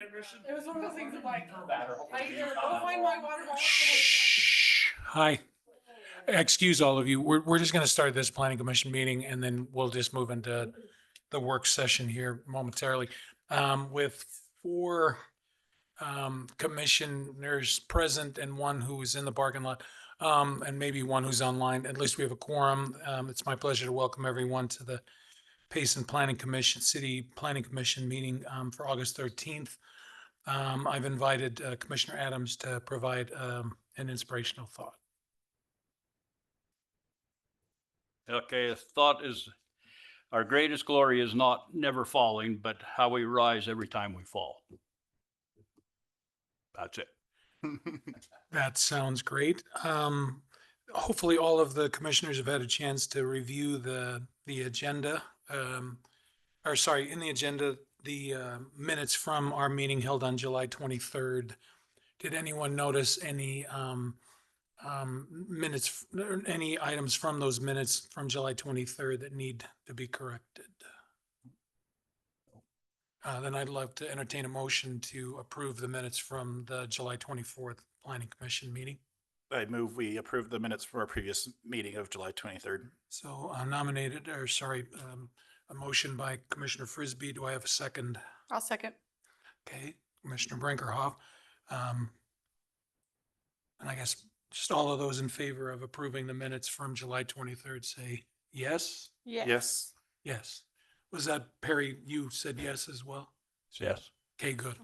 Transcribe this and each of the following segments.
It was one of those things of like, I either go find my water bottle. Shh. Hi. Excuse all of you. We're just going to start this planning commission meeting and then we'll just move into the work session here momentarily. With four commissioners present and one who's in the parking lot, and maybe one who's online. At least we have a quorum. It's my pleasure to welcome everyone to the Payson Planning Commission, City Planning Commission meeting for August 13th. I've invited Commissioner Adams to provide an inspirational thought. Okay, a thought is our greatest glory is not never falling, but how we rise every time we fall. That's it. That sounds great. Hopefully all of the commissioners have had a chance to review the agenda. In the agenda, the minutes from our meeting held on July 23rd. Did anyone notice any minutes, any items from those minutes from July 23rd that need to be corrected? Then I'd love to entertain a motion to approve the minutes from the July 24th Planning Commission meeting. I move we approve the minutes from our previous meeting of July 23rd. So a motion by Commissioner Frisbee. Do I have a second? I'll second. Okay, Commissioner Brinkerhoff. And I guess just all of those in favor of approving the minutes from July 23rd, say yes? Yes. Yes. Was that Perry? You said yes as well? Yes. Okay, good.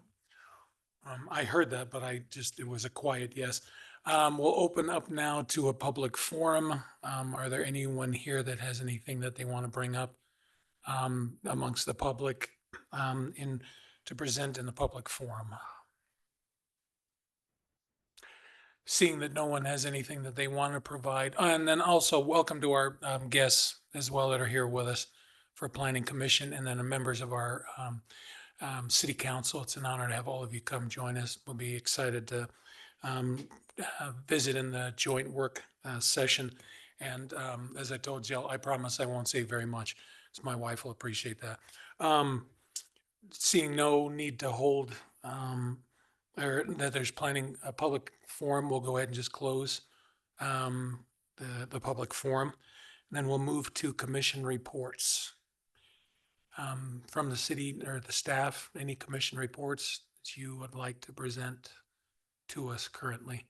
I heard that, but it was a quiet yes. We'll open up now to a public forum. Are there anyone here that has anything that they want to bring up amongst the public to present in the public forum? Seeing that no one has anything that they want to provide, and then also welcome to our guests as well that are here with us for Planning Commission, and then the members of our City Council. It's an honor to have all of you come join us. We'll be excited to visit in the joint work session. And as I told Jill, I promise I won't say very much, so my wife will appreciate that. Seeing no need to hold or that there's planning a public forum, we'll go ahead and just close the public forum. And then we'll move to commission reports. From the city or the staff, any commission reports that you would like to present to us currently?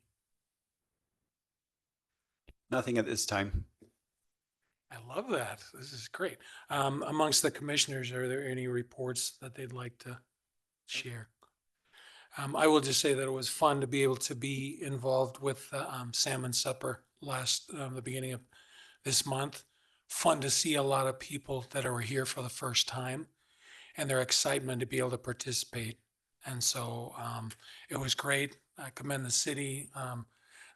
Nothing at this time. I love that. This is great. Amongst the commissioners, are there any reports that they'd like to share? I will just say that it was fun to be able to be involved with the salmon supper the beginning of this month. Fun to see a lot of people that are here for the first time and their excitement to be able to participate. And so it was great. I commend the city.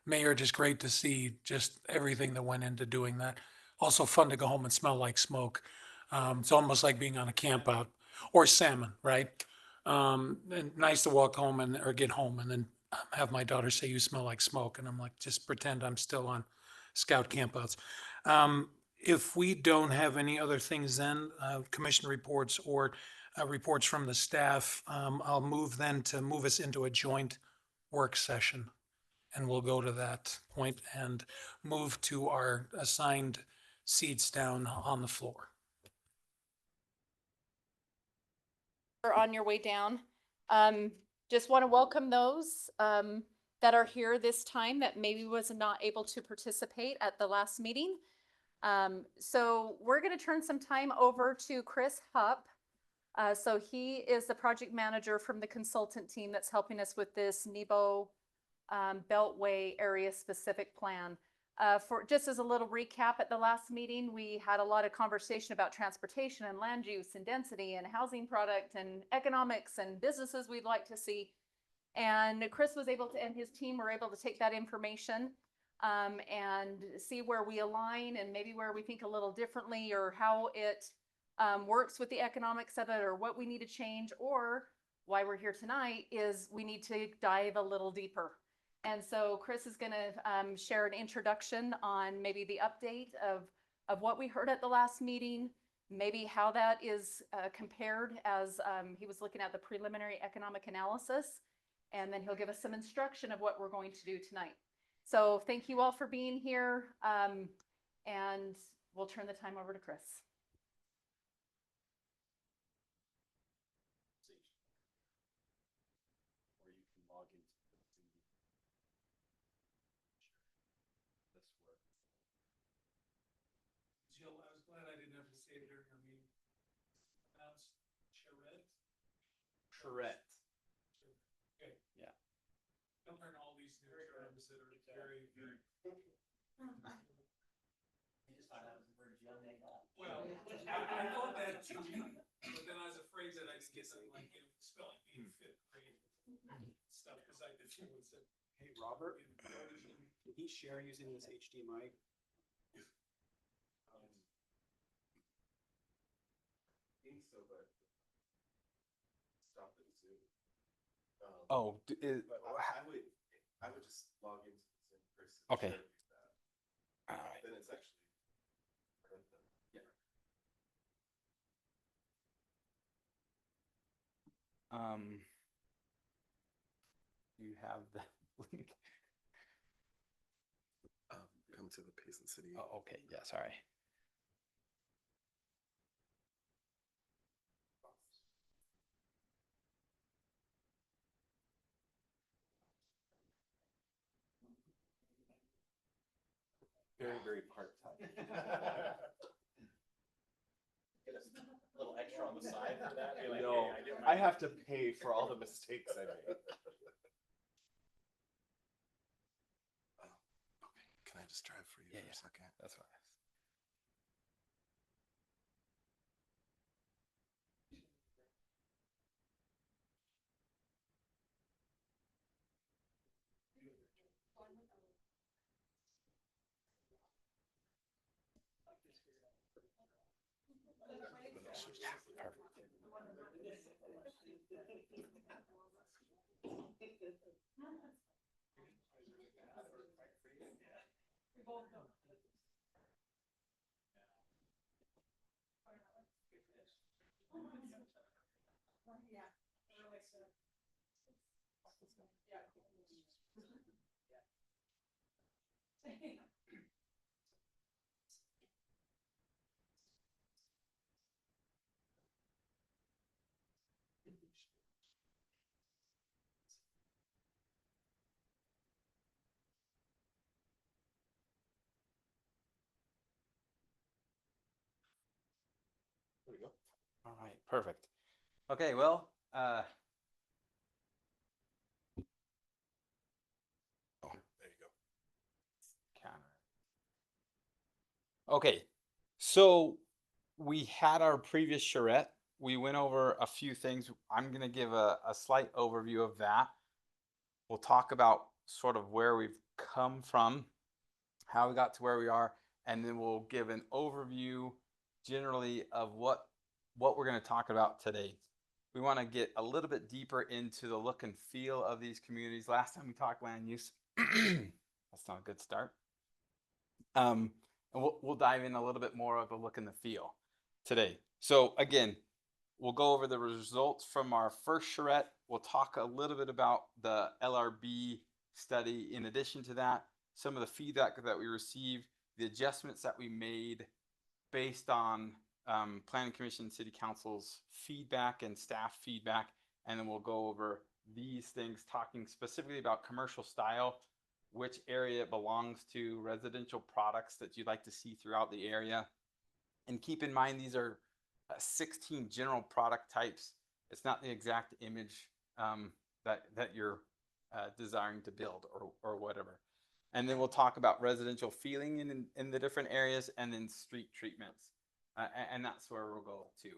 Mayor, just great to see just everything that went into doing that. Also fun to go home and smell like smoke. It's almost like being on a camp out or salmon, right? And nice to walk home or get home and then have my daughter say, "You smell like smoke." And I'm like, just pretend I'm still on scout campouts. If we don't have any other things then, commission reports or reports from the staff, I'll move us into a joint work session. And we'll go to that point and move to our assigned seats down on the floor. On your way down. Just want to welcome those that are here this time that maybe was not able to participate at the last meeting. So we're going to turn some time over to Chris Hupp. So he is the project manager from the consultant team that's helping us with this Nebo Beltway area specific plan. For just as a little recap, at the last meeting, we had a lot of conversation about transportation and land use and density and housing product and economics and businesses we'd like to see. And Chris was able to, and his team were able to take that information and see where we align and maybe where we think a little differently or how it works with the economics of it or what we need to change, or why we're here tonight is we need to dive a little deeper. And so Chris is going to share an introduction on maybe the update of what we heard at the last meeting, maybe how that is compared as he was looking at the preliminary economic analysis. And then he'll give us some instruction of what we're going to do tonight. So thank you all for being here. And we'll turn the time over to Chris. Or you can log into the Zoom. This works. Jill, I was glad I didn't have to say it during our meeting. Pronounced charrette? Correct. Okay. Yeah. Don't learn all these new terms that are very, very. Well, I thought that too, but then I was afraid that I just get something like, you know, spelling bee in fifth grade stuff, because I did one said. Hey, Robert, can he share using this HDMI? Think so, but stop it soon. Oh, But I would just log into the same person. Okay. share with that. all right. Then it's actually. Yeah. You have the link. Come to the Payson City. Oh, okay. Yeah, sorry. Very, very part-time. Get a little extra on the side for that. Be like, No, hey, did I my- have to pay for all the mistakes I made. Okay, can I just drive for you Yeah, for yeah. a second? That's right. There we go. All right, perfect. Okay, well, Oh, there you go. camera. Okay, so we had our previous charrette. We went over a few things. I'm going to give a slight overview of that. We'll talk about sort of where we've come from, how we got to where we are, and then we'll give an overview generally of what we're going to talk about today. We want to get a little bit deeper into the look and feel of these communities. Last time we talked land use. That's not a good start. And we'll dive in a little bit more of the look and the feel today. So again, we'll go over the results from our first charrette. We'll talk a little bit about the LRB study. In addition to that, some of the feedback that we received, the adjustments that we made based on Planning Commission, City Council's feedback and staff feedback. And then we'll go over these things, talking specifically about commercial style, which area it belongs to, residential products that you'd like to see throughout the area. And keep in mind, these are 16 general product types. It's not the exact image that you're desiring to build or whatever. And then we'll talk about residential feeling in the different areas, and then street treatments. And that's where we'll go to.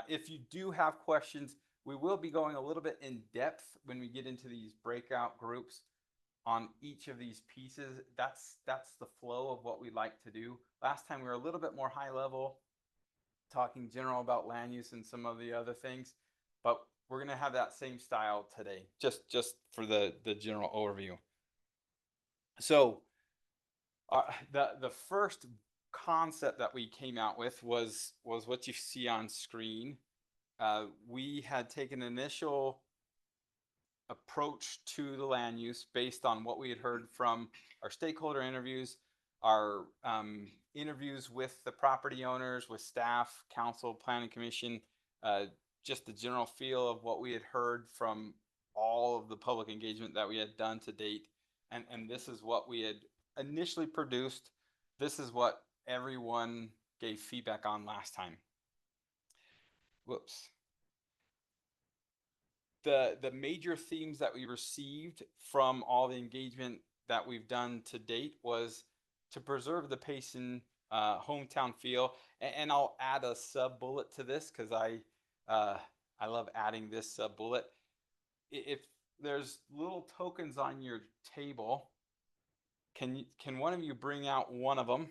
If you do have questions, we will be going a little bit in depth when we get into these breakout groups on each of these pieces. That's the flow of what we like to do. Last time we were a little bit more high level, talking general about land use and some of the other things, but we're going to have that same style today, just for the general overview. So the first concept that we came out with was what you see on screen. We had taken an initial approach to the land use based on what we had heard from our stakeholder interviews, our interviews with the property owners, with staff, council, planning commission, just the general feel of what we had heard from all of the public engagement that we had done to date. And this is what we had initially produced. This is what everyone gave feedback on last time. Whoops. The major themes that we received from all the engagement that we've done to date was to preserve the Payson hometown feel. And I'll add a sub bullet to this because I love adding this sub bullet. If there's little tokens on your table, can one of you bring out one of them?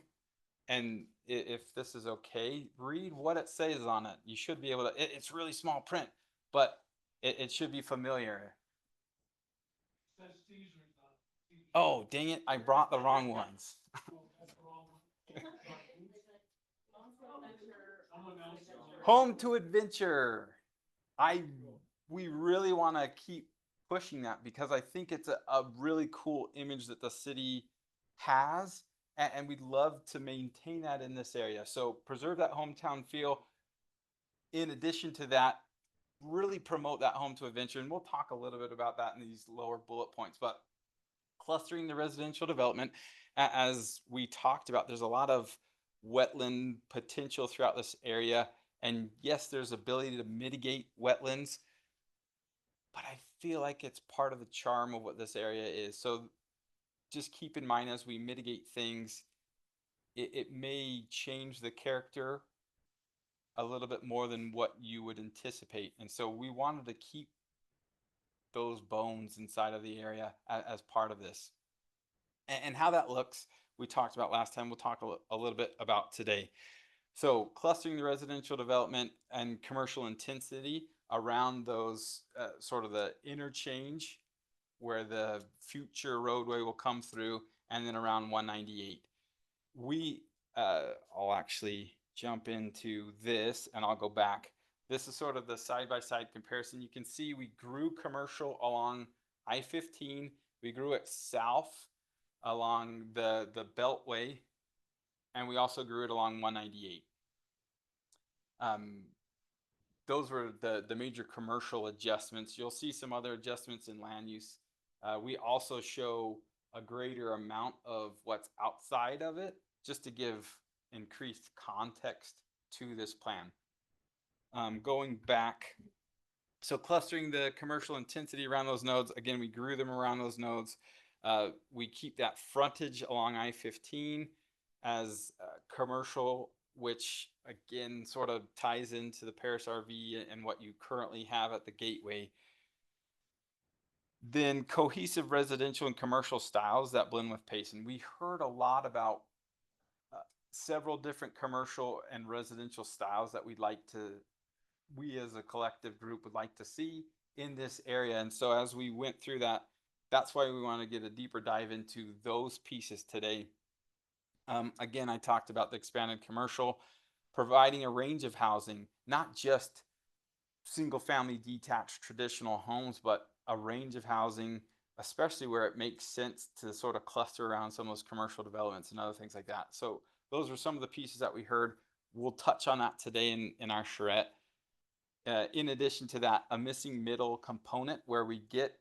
And if this is okay, read what it says on it. You should be able to, it's really small print, but it should be familiar. Oh, dang it. I brought the wrong ones. Home to Adventure. We really want to keep pushing that because I think it's a really cool image that the city has, and we'd love to maintain that in this area. So preserve that hometown feel. In addition to that, really promote that home to adventure, and we'll talk a little bit about that in these lower bullet points. But clustering the residential development, as we talked about, there's a lot of wetland potential throughout this area, and yes, there's ability to mitigate wetlands, but I feel like it's part of the charm of what this area is. So just keep in mind as we mitigate things, it may change the character a little bit more than what you would anticipate. And so we wanted to keep those bones inside of the area as part of this. And how that looks, we talked about last time, we'll talk a little bit about today. So clustering the residential development and commercial intensity around those sort of the interchange where the future roadway will come through, and then around 198. I'll actually jump into this and I'll go back. This is sort of the side-by-side comparison. You can see we grew commercial along I-15. We grew it south along the Beltway, and we also grew it along 198. Those were the major commercial adjustments. You'll see some other adjustments in land use. We also show a greater amount of what's outside of it, just to give increased context to this plan. Going back, so clustering the commercial intensity around those nodes, again, we grew them around those nodes. We keep that frontage along I-15 as commercial, which again sort of ties into the Paris RV and what you currently have at the gateway. Then cohesive residential and commercial styles that blend with Payson. We heard a lot about several different commercial and residential styles that we as a collective group would like to see in this area. And so as we went through that, that's why we want to get a deeper dive into those pieces today. Again, I talked about the expanded commercial, providing a range of housing, not just single family detached traditional homes, but a range of housing, especially where it makes sense to sort of cluster around some of those commercial developments and other things like that. So those are some of the pieces that we heard. We'll touch on that today in our charrette. In addition to that, a missing middle component where we get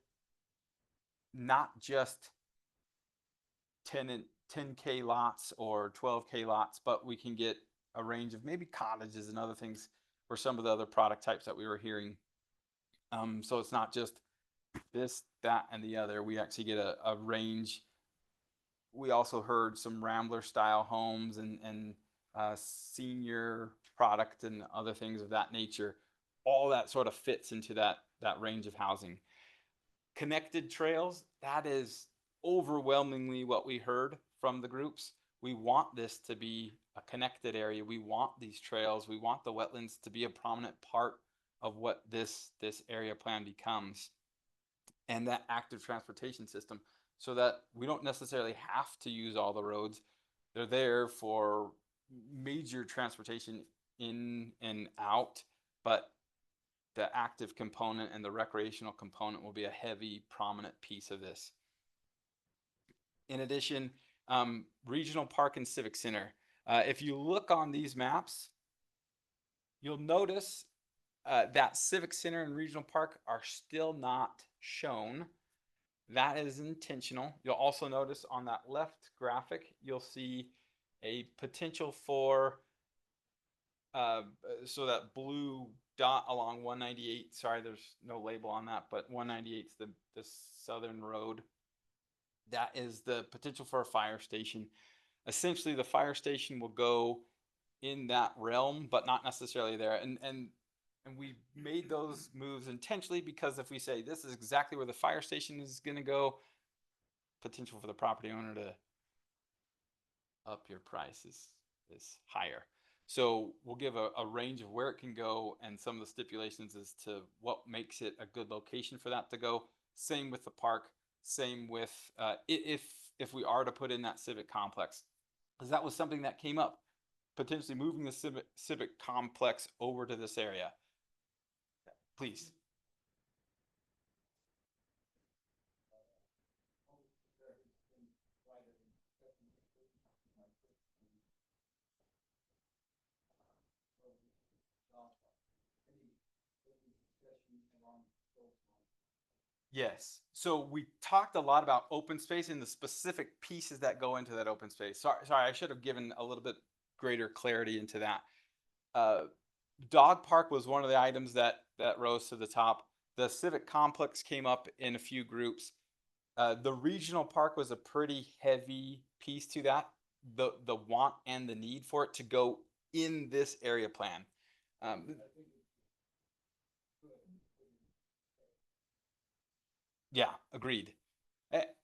not just 10K lots or 12K lots, but we can get a range of maybe cottages and other things for some of the other product types that we were hearing. So it's not just this, that, and the other. We actually get a range. We also heard some Rambler style homes and senior product and other things of that nature. All that sort of fits into that range of housing. Connected trails, that is overwhelmingly what we heard from the groups. We want this to be a connected area. We want these trails. We want the wetlands to be a prominent part of what this area plan becomes. And that active transportation system, so that we don't necessarily have to use all the roads. They're there for major transportation in and out, but the active component and the recreational component will be a heavy, prominent piece of this. In addition, regional park and civic center. If you look on these maps, you'll notice that civic center and regional park are still not shown. That is intentional. You'll also notice on that left graphic, you'll see a potential for, so that blue dot along 198, sorry, there's no label on that, but 198 is the southern road. That is the potential for a fire station. Essentially, the fire station will go in that realm, but not necessarily there. And we made those moves intentionally because if we say this is exactly where the fire station is going to go, potential for the property owner to up your price is higher. So we'll give a range of where it can go and some of the stipulations as to what makes it a good location for that to go. Same with the park. Same with if we are to put in that civic complex, because that was something that came up, potentially moving the civic complex over to this area. Please. Yes. So we talked a lot about open space and the specific pieces that go into that open space. Sorry, I should have given a little bit greater clarity into that. Dog park was one of the items that rose to the top. The civic complex came up in a few groups. The regional park was a pretty heavy piece to that. The want and the need for it to go in this area plan. Yeah, agreed.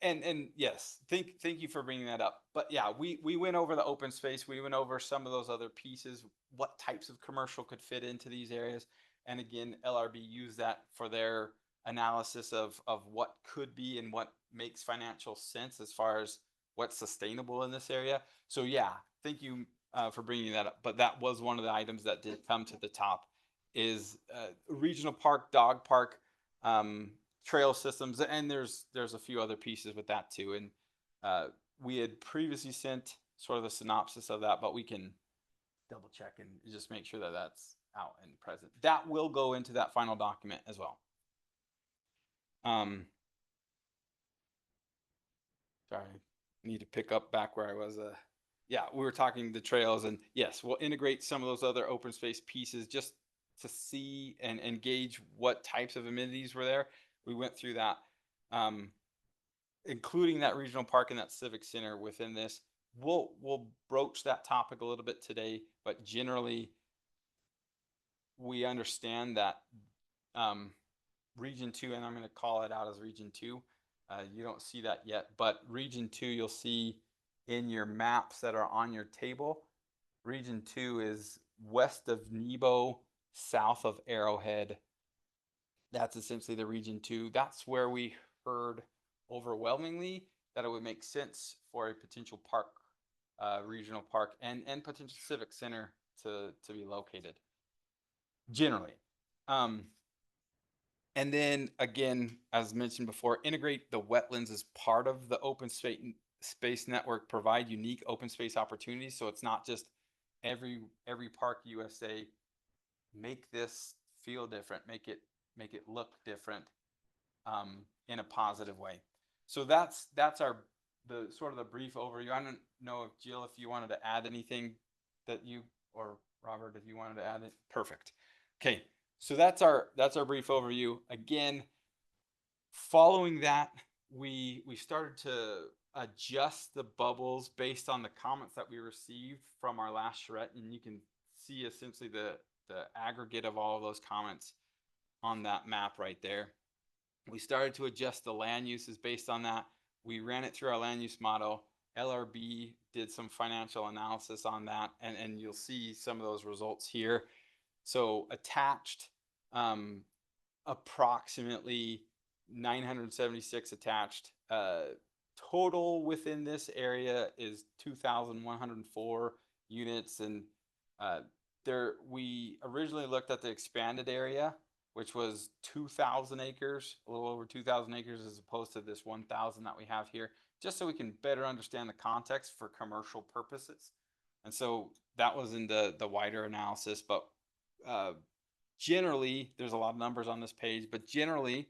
And yes, thank you for bringing that up. But yeah, we went over the open space. We went over some of those other pieces, what types of commercial could fit into these areas. And again, LRB used that for their analysis of what could be and what makes financial sense as far as what's sustainable in this area. So yeah, thank you for bringing that up. But that was one of the items that did come to the top is regional park, dog park, trail systems, and there's a few other pieces with that too. And we had previously sent sort of the synopsis of that, but we can double check and just make sure that that's out and present. That will go into that final document as well. Sorry, need to pick up back where I was. Yeah, we were talking the trails, and yes, we'll integrate some of those other open space pieces just to see and gauge what types of amenities were there. We went through that, including that regional park and that civic center within this. We'll broach that topic a little bit today, but generally we understand that Region 2, and I'm going to call it out as Region 2. You don't see that yet, but Region 2 you'll see in your maps that are on your table. Region 2 is west of Nebo, south of Arrowhead. That's essentially the Region 2. That's where we heard overwhelmingly that it would make sense for a potential park, regional park, and potential civic center to be located. Generally. And then again, as mentioned before, integrate the wetlands as part of the open space network, provide unique open space opportunities. So it's not just every park USA, make this feel different, make it look different in a positive way. So that's the sort of the brief overview. I don't know if Jill, if you wanted to add anything that you, or Robert, if you wanted to add it. Perfect. Okay. So that's our brief overview. Again, following that, we started to adjust the bubbles based on the comments that we received from our last charrette, and you can see essentially the aggregate of all of those comments on that map right there. We started to adjust the land uses based on that. We ran it through our land use model. LRB did some financial analysis on that, and you'll see some of those results here. So attached, approximately 976 attached. Total within this area is 2,104 units and we originally looked at the expanded area, which was 2,000 acres, a little over 2,000 acres as opposed to this 1,000 that we have here, just so we can better understand the context for commercial purposes. And so that was in the wider analysis, but generally, there's a lot of numbers on this page, but generally,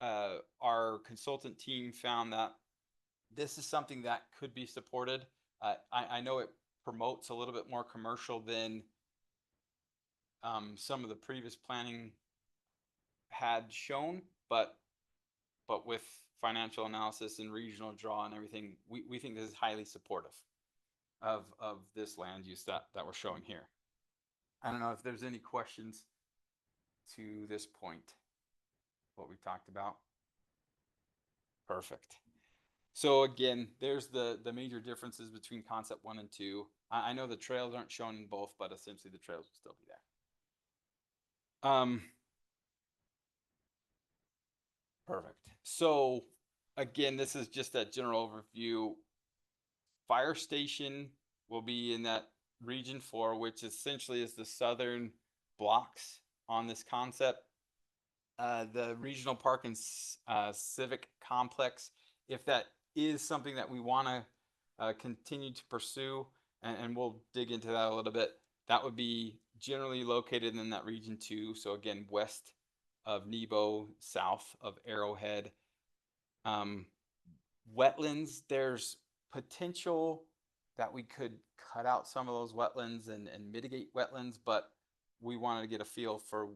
our consultant team found that this is something that could be supported. I know it promotes a little bit more commercial than some of the previous planning had shown, but with financial analysis and regional draw and everything, we think this is highly supportive of this land use that we're showing here. I don't know if there's any questions to this point, what we talked about. Perfect. So again, there's the major differences between concept 1 and 2. I know the trails aren't shown in both, but essentially the trails will still be there. Perfect. So again, this is just a general overview. Fire station will be in that region 4, which essentially is the southern blocks on this concept. The regional park and civic complex, if that is something that we want to continue to pursue, and we'll dig into that a little bit, that would be generally located in that region 2. So again, west of Nebo, south of Arrowhead. Wetlands, there's potential that we could cut out some of those wetlands and mitigate wetlands, but we wanted to get a feel for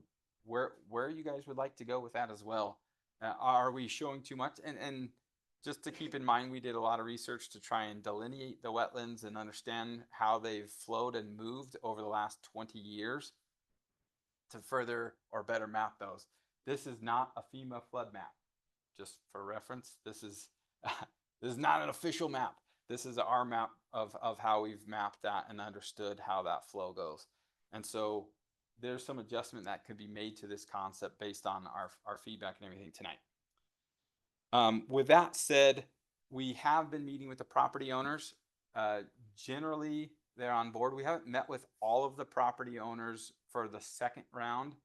where you guys would like to go with that as well. Are we showing too much? And just to keep in mind, we did a lot of research to try and delineate the wetlands and understand how they've flowed and moved over the last 20 years to further or better map those. This is not a FEMA flood map, just for reference. This is not an official map. This is our map of how we've mapped that and understood how that flow goes. And so there's some adjustment that could be made to this concept based on our feedback and everything tonight. With that said, we have been meeting with the property owners. Generally, they're on board. We haven't met with all of the property owners for the second round.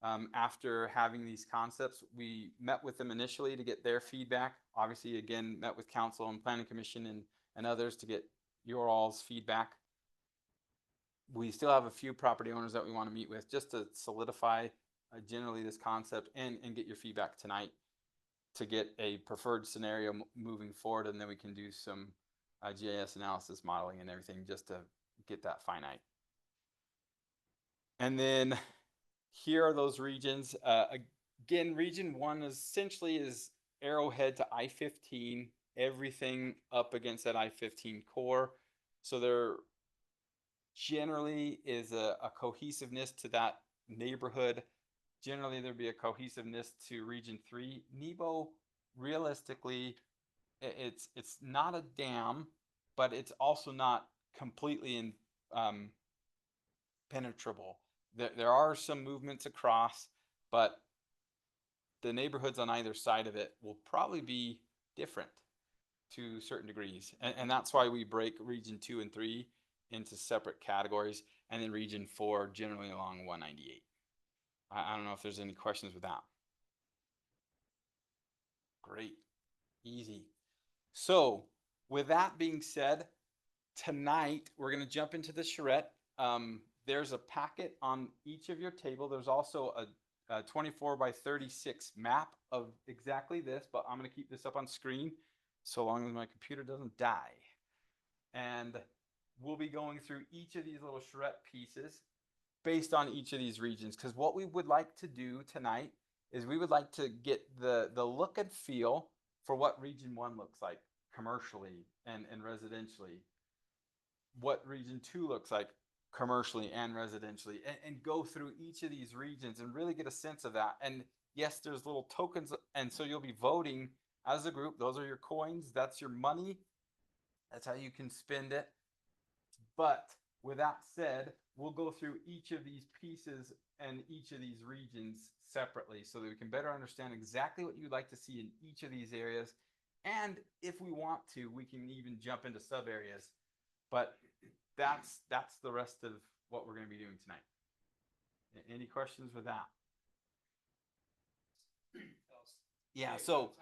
After having these concepts, we met with them initially to get their feedback. Obviously, again, met with council and planning commission and others to get your all's feedback. We still have a few property owners that we want to meet with just to solidify generally this concept and get your feedback tonight to get a preferred scenario moving forward, and then we can do some GIS analysis modeling and everything just to get that finite. And then here are those regions. Again, region 1 essentially is Arrowhead to I-15, everything up against that I-15 core. So there generally is a cohesiveness to that neighborhood. Generally, there'd be a cohesiveness to region 3. Nebo, realistically, it's not a dam, but it's also not completely impenetrable. There are some movements across, but the neighborhoods on either side of it will probably be different to certain degrees. And that's why we break region 2 and 3 into separate categories, and then region 4 generally along 198. I don't know if there's any questions with that. Great. Easy. So with that being said, tonight we're going to jump into the charrette. There's a packet on each of your table. There's also a 24 by 36 map of exactly this, but I'm going to keep this up on screen so long as my computer doesn't die. And we'll be going through each of these little charrette pieces based on each of these regions, because what we would like to do tonight is we would like to get the look and feel for what region 1 looks like commercially and residentially, what region 2 looks like commercially and residentially, and go through each of these regions and really get a sense of that. And yes, there's little tokens, and so you'll be voting as a group. Those are your coins, that's your money, that's how you can spend it. But with that said, we'll go through each of these pieces and each of these regions separately so that we can better understand exactly what you'd like to see in each of these areas. And if we want to, we can even jump into sub areas. But that's the rest of what we're gonna be doing tonight. Any questions with that? Yeah, so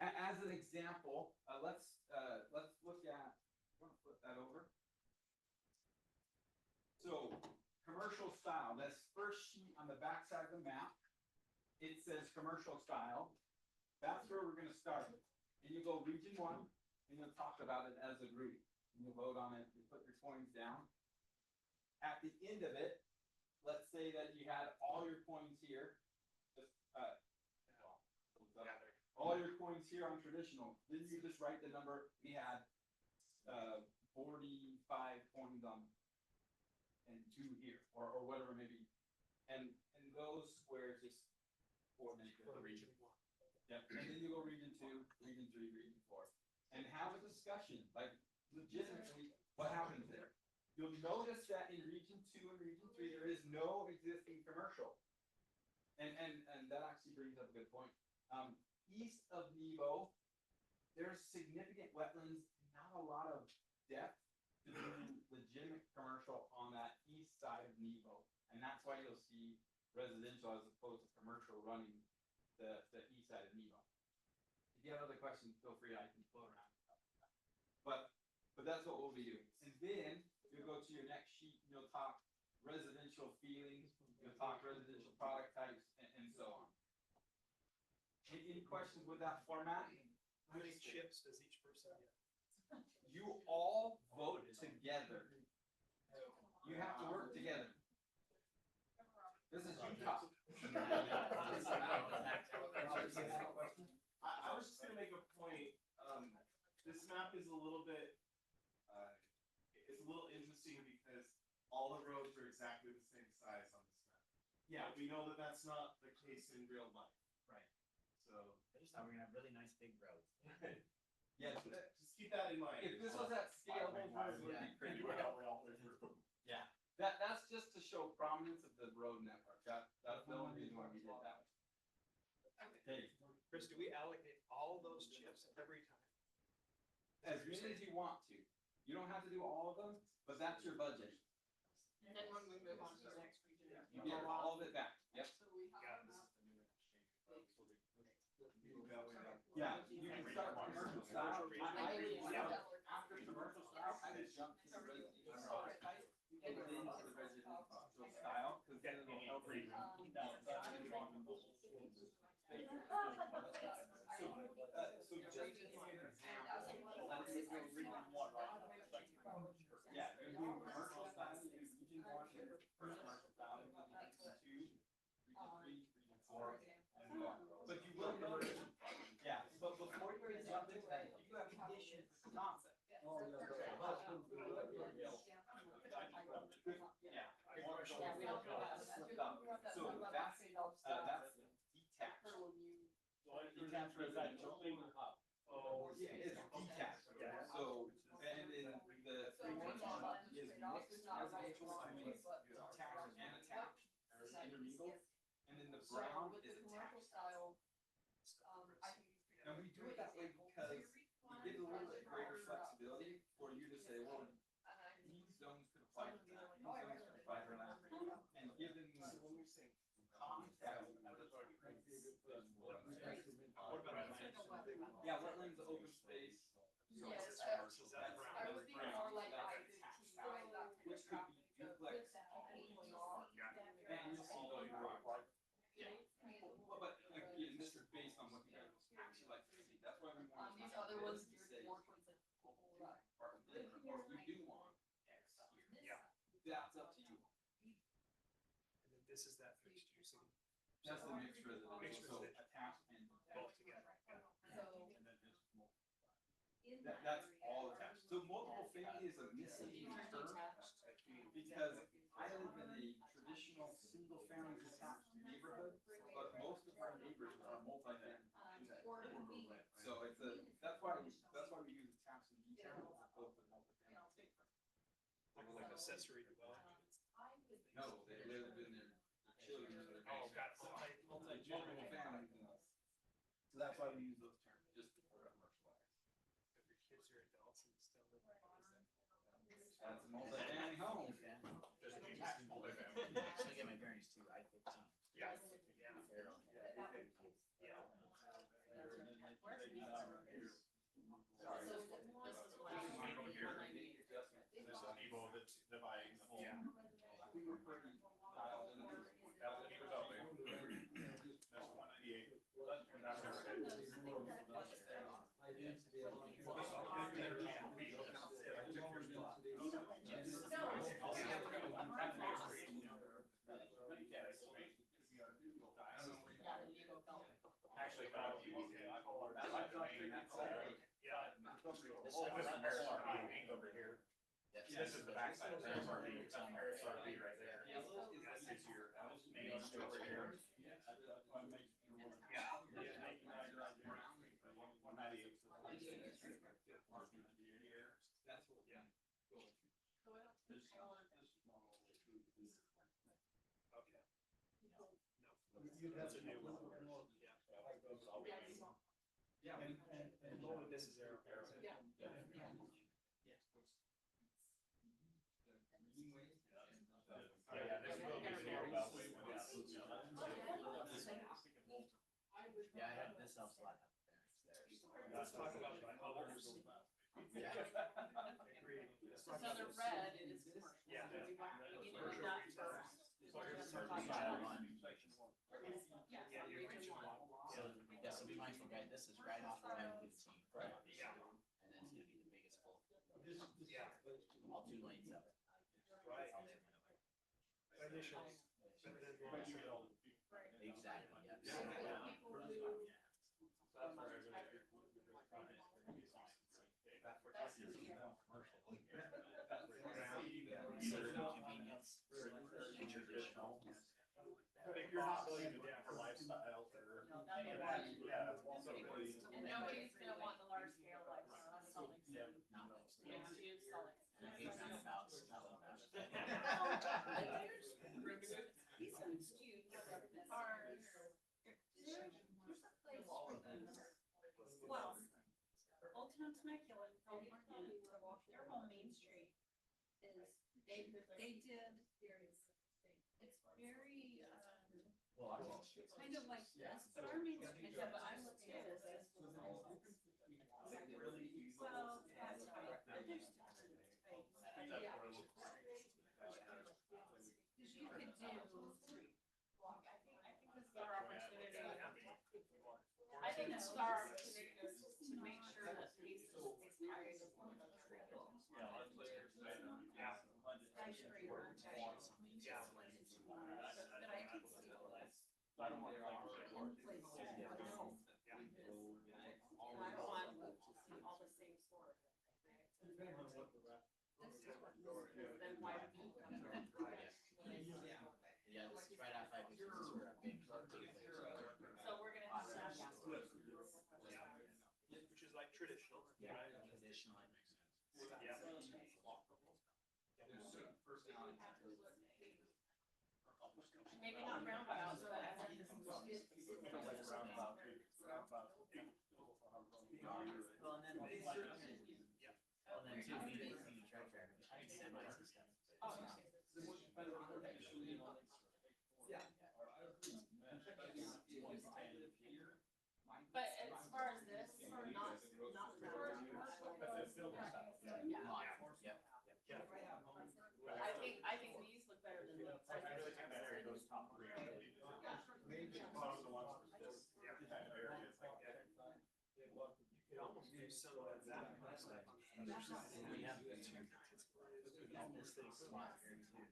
as an example, let's look at, want to flip that over. So commercial style, this first sheet on the back side of the map, it says commercial style. That's where we're gonna start. And you go region 1, and you'll talk about it as a group. And you'll vote on it, you put your coins down. At the end of it, let's say that you had all your coins here. Just, all your coins here on traditional. Then you just write the number. We had 45 coins on and 2 here, or whatever maybe. And those squares just coordinate with the region. Yep. And then you go region 2, region 3, region 4. And have a discussion, like legitimately, what happens there? You'll notice that in region 2 and region 3, there is no existing commercial. And that actually brings up a good point. East of Nebo, there's significant wetlands, not a lot of depth to do legitimate commercial on that east side of Nebo. And that's why you'll see residential as opposed to commercial running the east side of Nebo. If you have other questions, feel free, I can float around. But that's what we'll be doing. And then you'll go to your next sheet and you'll talk residential feelings, you'll talk residential product types, and so on. Any questions with that format? How many chips does each person get? You all vote together. You have to work together. This is Utah. I was just gonna make a point, this map is a little bit, it's a little interesting because all the roads are exactly the same size on this map. Yeah. But we know that that's not the case in real life. Right. So, I just thought we were gonna have really nice big roads. Yeah, just keep that in mind. if this was at scale, those roads would be pretty well. Yeah. That's just to show prominence of the road network. That's the only reason why we did that. Okay, Chris, do we allocate all those chips every time? as many as you want to. You don't have to do all of them, but that's your budget. And then when we move on to the next region. You get all of it back. Yep. So we have. Yeah, you can start commercial style. After commercial style, I would jump to the residential product type and then to the residential style, because then it'll help you. So just as an example, let's say we're region 1, right? Yeah, you're doing commercial style, you do region 1, first commercial style, and then region 2, region 3, region 4, and so on. But you will notice, yeah, but before you even jump into that, you have issues with the concept. Yeah. So that's detached. Detached residential. Oh, yeah, it's detached. So, and then the 3-1 is mixed residential, I mean, detached and attached, or intermingled. And then the brown is attached. And we do it that way because we give a little bit greater flexibility for you to say, well, these zones could apply to that, these zones could apply to that. And given context. Yeah, wetlands, open space. Yes, So that I was thinking more like Which could be duplex. And you'll see those rock. But again, this is based on what you guys actually like to see. That's why we want. these other ones to geared say, more towards the whole lot. or you do want X here. Yeah. That's up to you. And then this is that mixed use. That's the mixed residential, Mixed so residential. attached and. Both together. And then just multiple. That's all attached. So multiple family is a misleading term because I live in a traditional single family detached neighborhood, but most of our neighbors are multi-family. So it's that's why we use attached and detached as opposed to multi-family. Like accessory development. No, they live in their children. Oh, got it. Multiple families. So that's why we use those terms, just for commercialized. If your kids are adults and still live. That's a multi-family home. Actually, get my bearings too. I 15. Yeah. There's a people that's dividing the whole. Yeah. That's 198. Actually, over here. This is the backside of Paris RV. It's on Paris RV right there. This is your main street over here. That's a new one. Yeah. And this is their. Yeah, this will be the new beltway when that moves out. Yeah, I have this house lot up there. Let's talk about the others. Yeah. So the red is commercial. Yeah. You need that first. Yeah, you're reaching one. So, yeah, so be mindful, right, this is right off of M15. Yeah. And then it's gonna be the biggest pull. Yeah. All 2 lanes up. Right. That's all they went away. Initially. Exactly, yeah. Convenience, traditional. If you're not building it down for lifestyle or. Yeah. And nobody's gonna want the large scale like selling. Yeah. Mixed use selling. Payson about, Well, Ultimate Temecula, their whole main street is, they did, it's very, kind of like this, but our main street, yeah, but I'm looking at this as. Well, that's right, but there's. Yeah. Cause you could do three block, I think this is our opportunity. I think this is our opportunity to make sure that these higher. But I could see. I don't want to. And I don't want to see all the same sort. This is what, then why would you come here? yeah, this is right off I because this is where a big place. So we're gonna have that. Which is like traditional. Yeah, traditional, that makes sense. Yeah. Maybe not roundabouts, but I think this is. Well, and then, well, then too, being a truck driver, I can semi system. But as far as this, not for commercial. Yep. I think these look better than those. That area goes top three. Those are the ones for this kind of area. It's like, yeah. You could almost do some of that. We have this thing slot here too.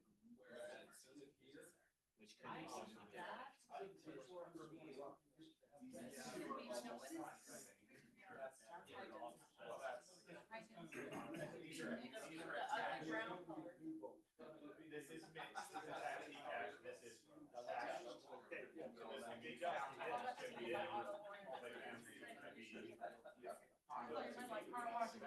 Which could be something That. The other brown color. This is mixed. This is actually cash. This is. Okay. So this would be just. It's gonna be a multi-family. It's gonna be. Like car wash. If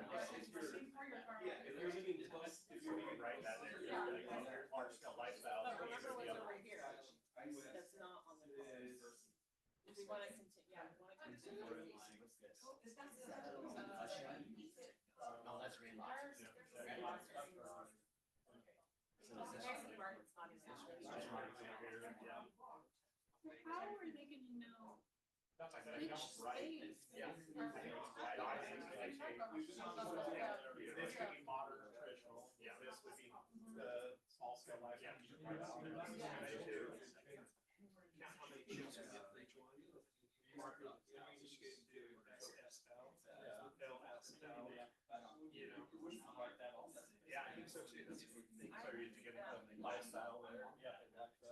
you're leaving right that there, you're like, oh, here's large scale lifestyle. But remember what's over here, that's not on the list. If we wanna continue, yeah, we wanna continue. What's this? Oh, that's Rainbow. There's How are they gonna know which space? This would be modern traditional, yeah, this would be the small scale life. Yeah. Count how many chips we get for each one. You just get to do SSL, LSL, you know. Yeah, I think so too. That's a good thing. So you to get a lifestyle there. Yeah. So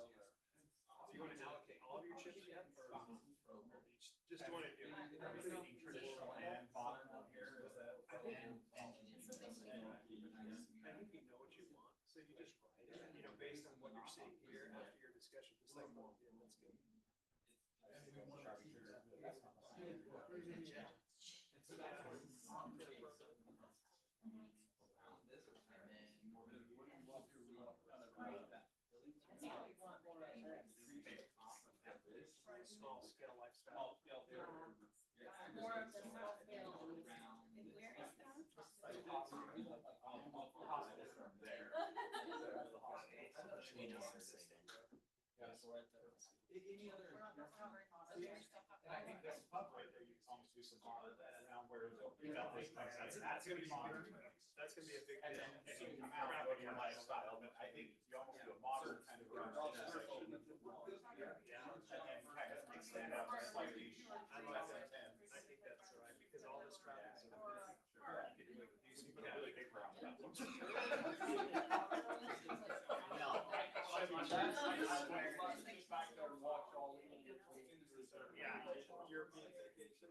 you want to allocate all of your chips yet, or just want to do? Thinking traditional and modern on here is that. I think you know what you want, so you just write it, you know, based on what you're seeing here after your discussion, just like, well, yeah, let's go. Small scale lifestyle. More of the small scale. And where is that? And I think this pub right there, you can almost do some modern around where you got this, that's gonna be modern. That's gonna be a big And deal. then, and you come out with your lifestyle, but I think you almost do a modern kind of around intersection. Yeah, and then kind of extend out slightly. I like that. I think that's right, because all this traffic is gonna be, you could do like these. You can have really big roundabouts. Yeah, European vacation.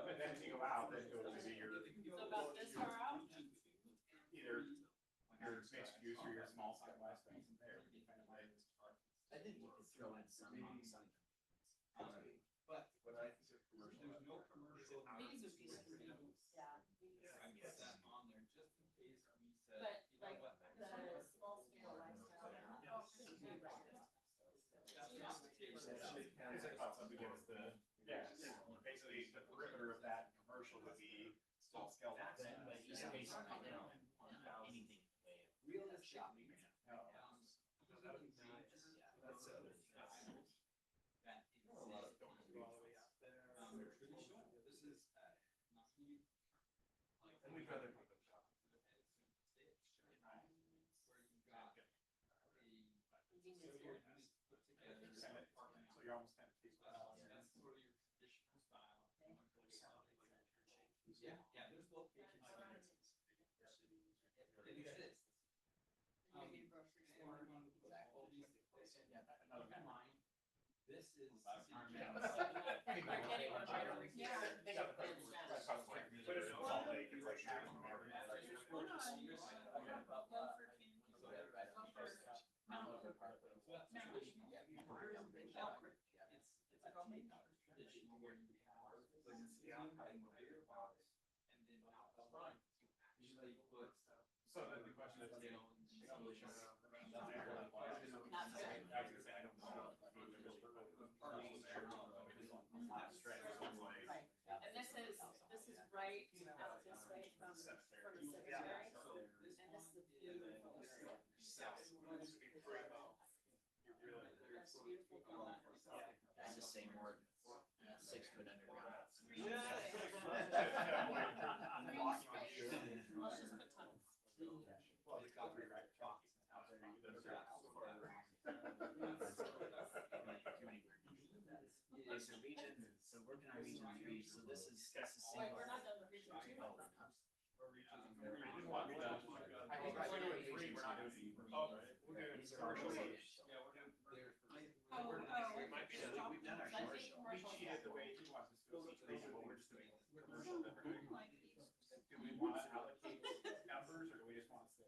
But then if you go out, then go to your. So about this far out? Either your mixed use or your small scale lifestyle in there. Kind of like. I think you could throw in some on some. But what I consider commercial. There's no commercial. These would be like, yeah. I get that on there just in case we said, But you know like what? the small scale lifestyle. Is it about something gives the, yeah, basically the perimeter of that commercial would be small scale. But just in case, you know, anything in the way of Real shopping. That's That a lot of going all the way out there. This is not me. And we'd rather put them shop. where you got a. So you're almost kind of. That's sort of your traditional style. Yeah, there's locations. It exists. Maybe a grocery store. Keep in mind, this is. Put it in all day, it's like half an hour. Traditional where you have like a ceiling and a bigger box, and then out the front, you actually put. So then the question is, you know. And this is right out this way from the cemetery. And this is a beautiful. That's beautiful. That's the same word, 6 foot underground. Let's just put tunnels. Well, the copyright box out there, you better. It's a region, so we're in region 3, so this is Wait, single. we're not done with region 2. Oh, we're not. Region one, we're done. I think we're doing three, we're not doing. Oh, we're doing These are all commercial. residential. Yeah, we're doing. We might be done. We've done our I think commercial. We commercial. cheated the way he wants us to. We're just doing commercial. Do we want to allocate numbers or do we just want to say?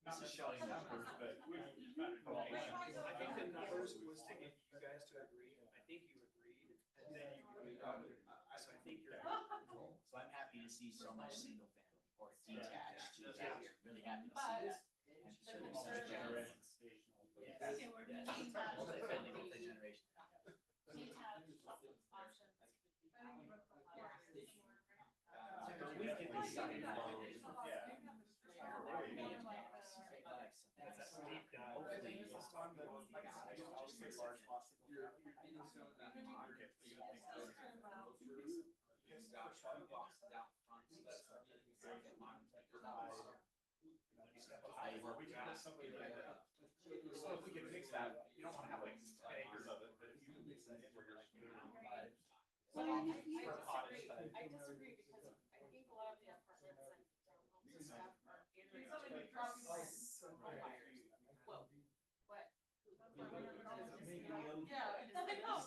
Not This is showing numbers, but. I think the numbers was to get you guys to agree, I think you agreed, and then you agreed. So I think you're. So I'm happy to see so much single family or detached. Really happy to see this. And so there's multi-generation. Yes, Okay, we're yes. moving that. Multi-family, multi-generation. Detached options. But we can decide. Yeah. boxes out front, so that's very good line. We can have something like that. So if we can mix that, you don't wanna have like 10 acres of it, but if you can mix that in where you're like. Well, I disagree, I disagree because I think a lot of the apartments and homes and stuff are in. Whoa, what? Yeah, it's like, oh.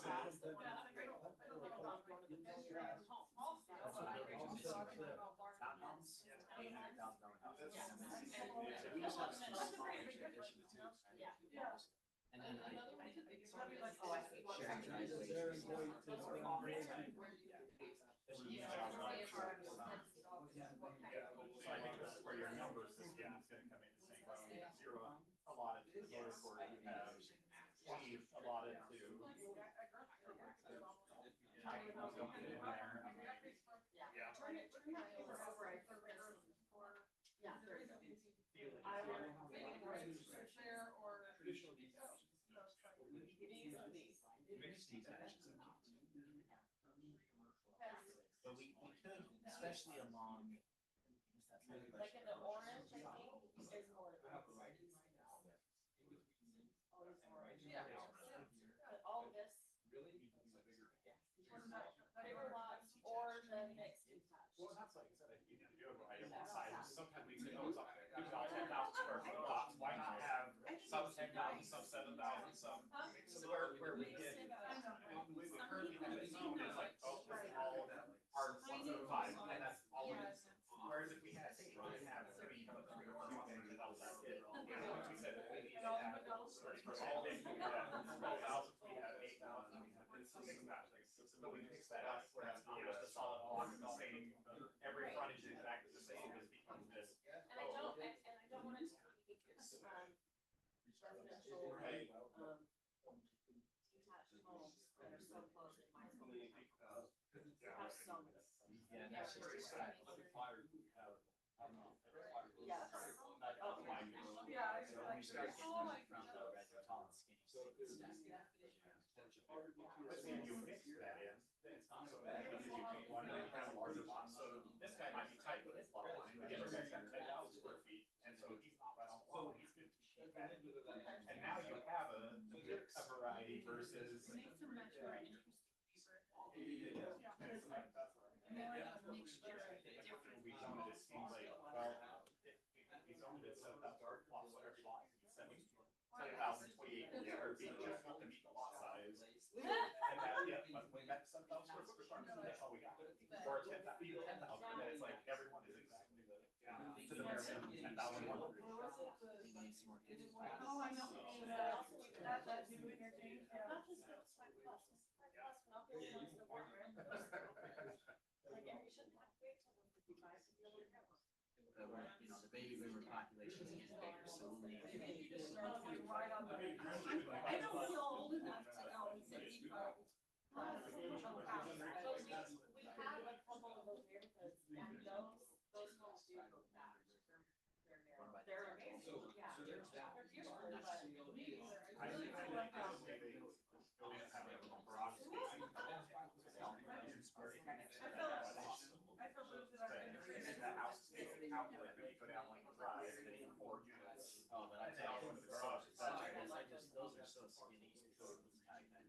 We just have some small additions too. And then sharing driveways. So I think this is where your numbers, yeah, it's gonna come in the same way. Zero allotted to the motor quarter, you have 20 allotted to. Tiny house don't fit in there. Yeah. Traditional detached. Mixed detached is not. But we could, especially along. Like in the orange, I think, is more. Yeah. But all of this. Bigger lots or the mixed detached. Well, that's like I said, you can do it right on one side. Sometimes we say, oh, it's okay. We've got 10,000 square foot lots. Why not have some 10,000, some 7,000, some where we did. We currently have it zoned as like, oh, this is all R105, and that's all it is. Whereas if we had, say, we have 3 of the 3 or 4 things, that was like it. Once we said that we need to have, for all big, we have 12,000, we have 8,000, we have 6,000. So we fix that up, where it's not just a solid block, the same, every frontage is exactly the same, it becomes this. And I don't want it to be, residential, detached homes that are so close in my zone. Have some. Yeah, that's just. Yes. So when you start getting them from the red, they're tall and skinny. So it's But when you mix that in, then it's not so bad, because you take one and you have a larger lot, so this guy might be tight with his lot line, but the other guy's got 10,000 square feet, and so he's not right on the wall, he's good to keep that into the. And now you have a variety versus. We zoned it, it seems like, well, we zoned it 7,000 plots, so every lot is 7,028 square feet, just enough to meet the lot size. And that, yeah, but when that 7,000 square foot requirement, that's all we got. Or 10,000, and then it's like everyone is exactly to the bare minimum, 10,100. Oh, I know. That new interchange, yeah. Not just the spec plus, the spec plus, not the ones that weren't red. Like, yeah, you shouldn't have to wait till 55 to be able to get one. You know, the baby boomer population is getting bigger, so we'll need. Right on the. I don't feel old enough to know 55. But we have a couple of those neighborhoods, and those homes do go back. They're amazing, yeah. They're beautiful, but I really feel like, I feel moved that I'm gonna. And that house is out, like, when you go down like the drive, and then you have 4 units. Oh, but I And then also in the garage, it's that type of. those are so skinny.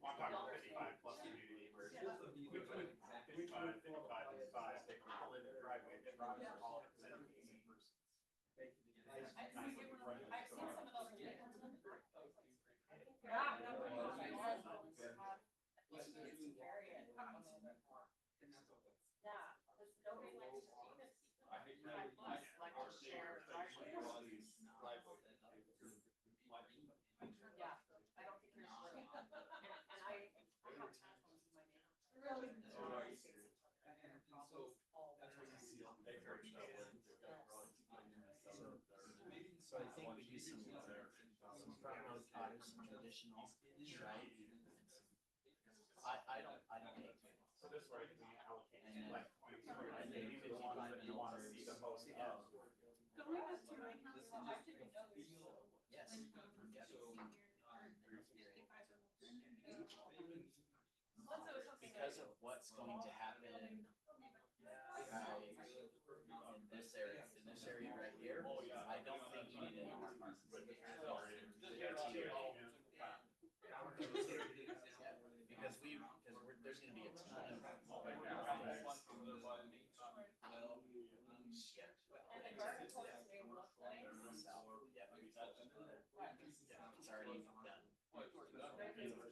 I'm talking 55 plus community where we put 55, 55, 55, they can pull in the driveway, the drives are all at 17 versus. I've seen some of those in Nicholson. Yeah, because nobody likes to, even people like to share driveways. Yeah, I don't think there's room. And I have townhomes in my neighborhood. Really? So I think we do some front road cutters, some traditional, right? I don't hate it. So this way, we allocate, And then- like, maybe the ones that you want to see the most of. Going up to my house, I didn't know this. Yes. Also, it's something Because of what's going to happen in this area right here, I don't think you need any more parking. Because there's gonna be a ton of. It's already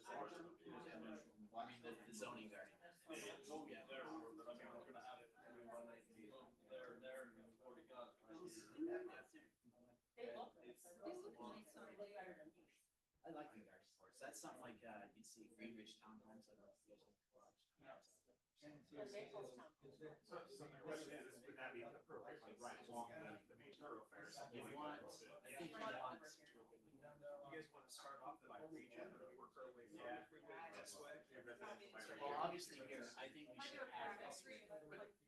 done. I mean, the zoning's already done. I like the garden sports. That's something like, you'd see Greenwich Townhomes. I don't know if you guys have watched. So my question is, would that be appropriate, like right along the main thoroughfares? You want, I think you want. You guys want to start off at like region or work our way this way? Well, obviously here, I think we should have this with,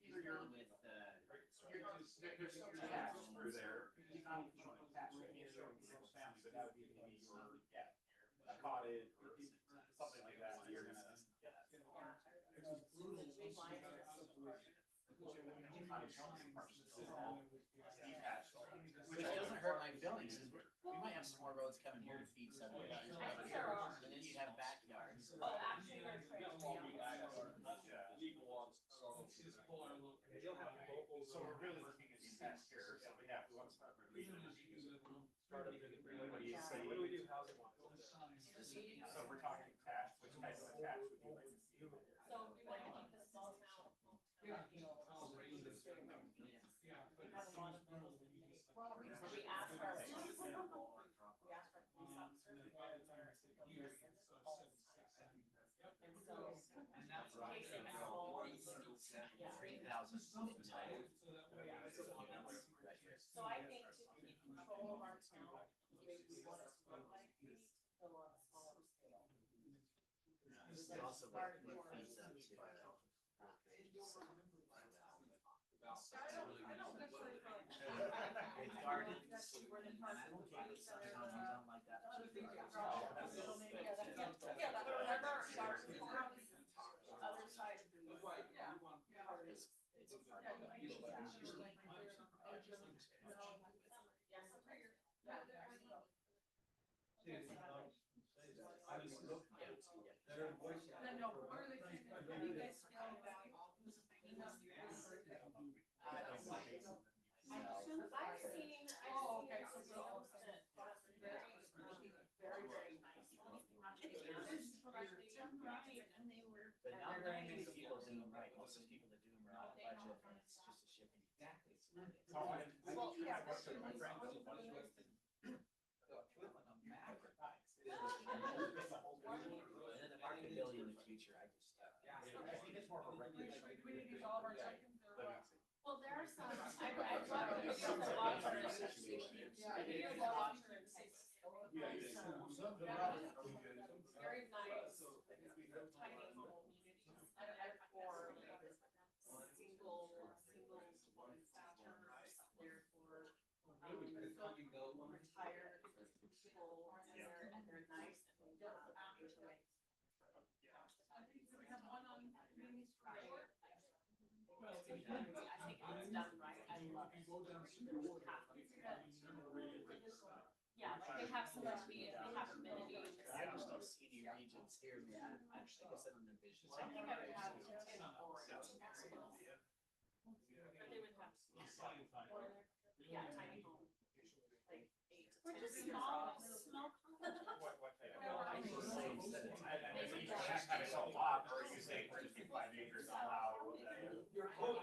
Through there. Family, but that would be maybe your, a cottage or something like that, so you're gonna. which doesn't hurt my feelings, is we might have some more roads coming here to feed subdivisions. And then you'd have backyards. So we're really looking at these guys here, so we have, we want to start. What do you say? What do we do housing wise? So we're talking attached, which type of attached would you like to see? So we want to keep the small town. We have a lot of we asked our police officers. And so, Payson has all these, 3,000. so I think to keep control of our town, we want it to look like this, but on a smaller scale. It also feeds up to. With gardens, and I don't care if some towns don't like that. Other side of the. No, what are they thinking? Are you guys feel valuable? I've seen, oh, okay, so they don't sit, that's very, very nice. And they were. But not very many people do them right. Most of the people that do them are out of budget, and it's just a shipping. Exactly. Well, yeah. And then the marketability in the future, I just. I think it's more of a regulation. Well, there are some, I've talked to some water and I think your water and very nice, tiny little communities, and they're for single woman staffers, they're for, retired people, and they're nice and they don't have HOAs. We have one on Community Street. I think it's done right, I love it. Yeah, like they have some amenities, they have amenities. I just don't see any regions here, man. I just think it's an envision. I think I would have 10 or. But they would have. Yeah, tiny home. Like 8 to 10. Or just small. I think the same instead of. You just have it a lot, or you say we're just 5 acres allowed. So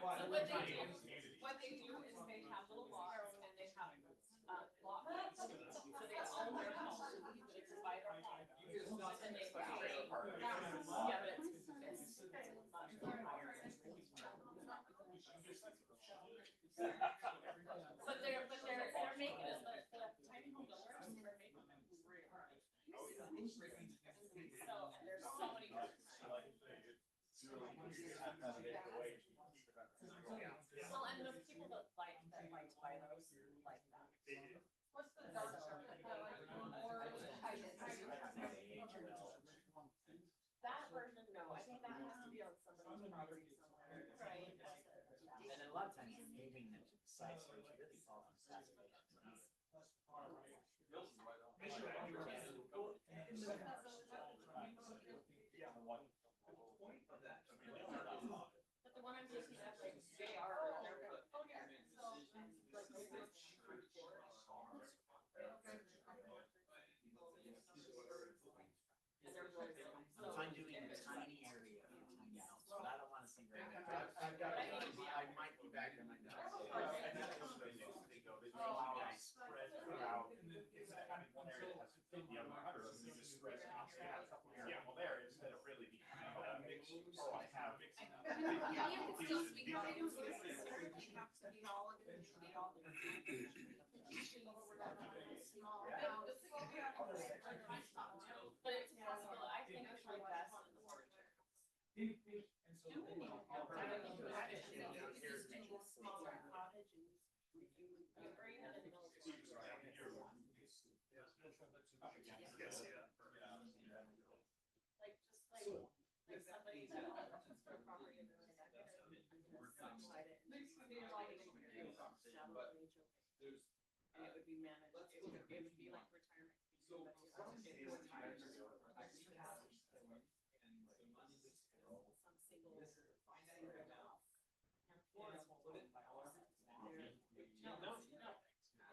what they do is they have little lots and they have lot lines. So they own their home, it's by their home. And they create. Yeah, but it's much higher. But they're making it, the tiny home builders, they're making it rare. So, and there's so many. Well, and the people that like to buy those, like that. What's the dark one? That version, no, I think that has to be on somebody's property somewhere. Right. And then a lot of times you're moving them to the sites where it's really fall on Saturday. But the one I'm looking at, like, they are, oh, yeah, so, like, If I'm doing a tiny area, tiny house, but I don't wanna see very much. I might be back in my notes. They go, they spread throughout, and then instead of having one area that has 50 other hundreds, you just spread it out. Yeah, well, there, instead of really being, mixed, or I have mixed. You can still speak on it. Everything has to be all, be all. Small house. But it's possible, I think it's like best in the world. Smaller cottages. Or even in those. Like, just like, if somebody that owns their property and they're like, subside it. And it would be managed, it would be like retirement. Some single.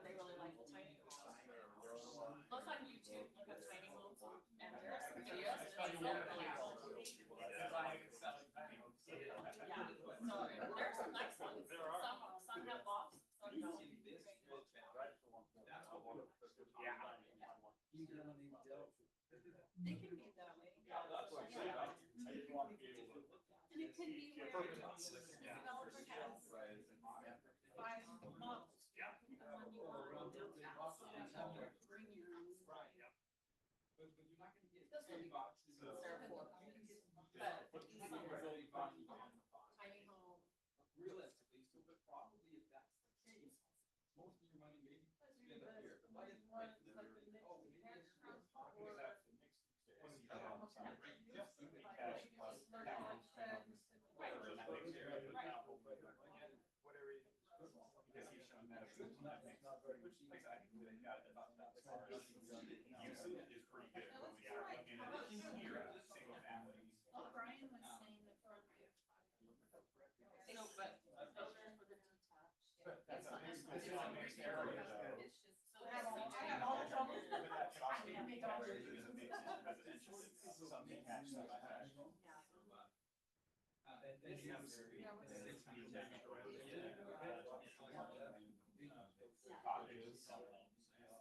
They really like the tiny homes. Look on YouTube, look at tiny homes, and there are some videos. Yeah, so there's some nice ones. Some have lofts, some don't. They can be that way. And it could be where the developer has 5 models. Yeah. And when you want to build downtown, so bring your own. This will be therefore. Tiny home. Realistically, so but probably if that's the case, most of your money may be spent up here. Well, Brian was saying the front view. So, but those are for the detached. That's a mixed area though. It's just. So I have all the trouble.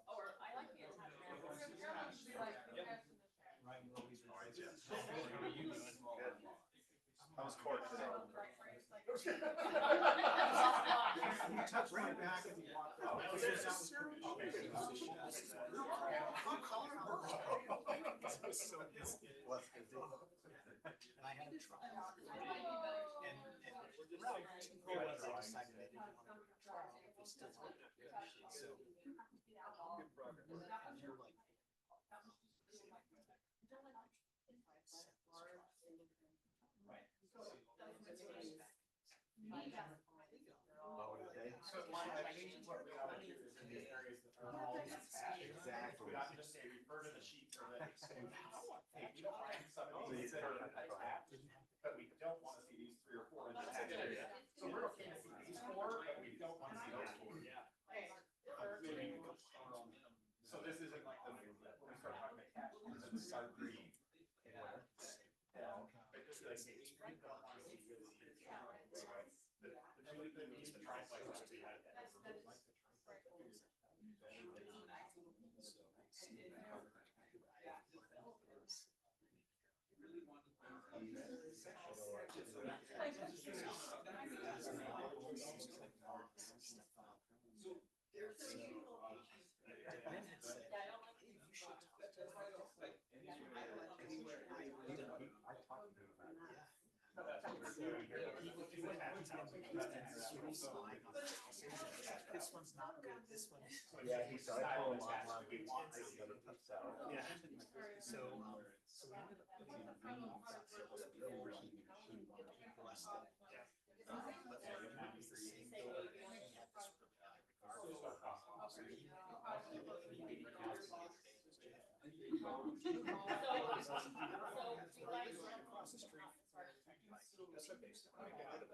Or I like the How was court today? Bring it back and walk out. I had a truck. And I decided I didn't want to try. It's still on there. So. And you're like. So I think what we ought to do is in these areas that are all attached. Exactly. We ought to just say refer to the sheet for the extent. Hey, we don't want some of these that are attached, but we don't want to see these 3 or 4 in the attached area. So we're okay to see these 4, but we don't want to see those 4. Yeah. So this isn't like the, when we start talking about attached, ones that start green. Yeah. But just like, we don't want to see really. The triplexes we had. This one's not good, this one is. Yeah, he said, I told him online, we want this, the other puts out. Yeah. So we ended up putting in overheating, he blessed it. But Across the street. That's okay. I got it.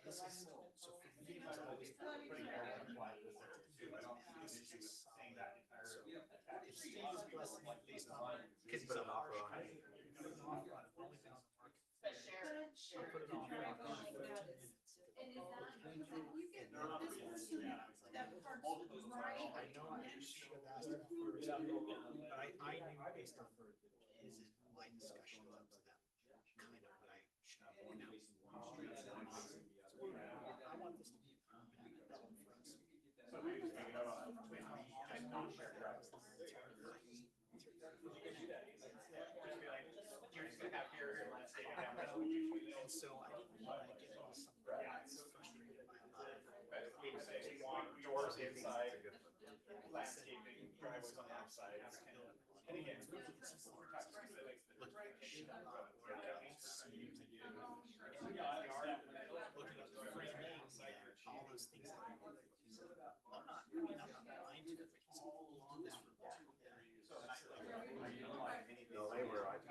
This is so for me, it's always pretty hard. Saying that entire. If Steve is blessing it based on, because he's a harsh guy. Put it on the market. I'll put it on for 15 minutes. I know I should have asked him first, but I knew based on his, my discussion up to that, kind of what I should have worn out. I want this to be a permanent problem for us. So we just make it up. I'm not sure. You're just gonna have here, let's take it down. And so I didn't want to get into something that was frustrated by a lot of. We say we want doors inside, landscaping, driveways on the outside. And again, it's really simple. We're talking specifics. Looking at the shit out of work I see to do. Looking at the framing, all those things that I'm not blind to, but he's on this for long. No, they were out.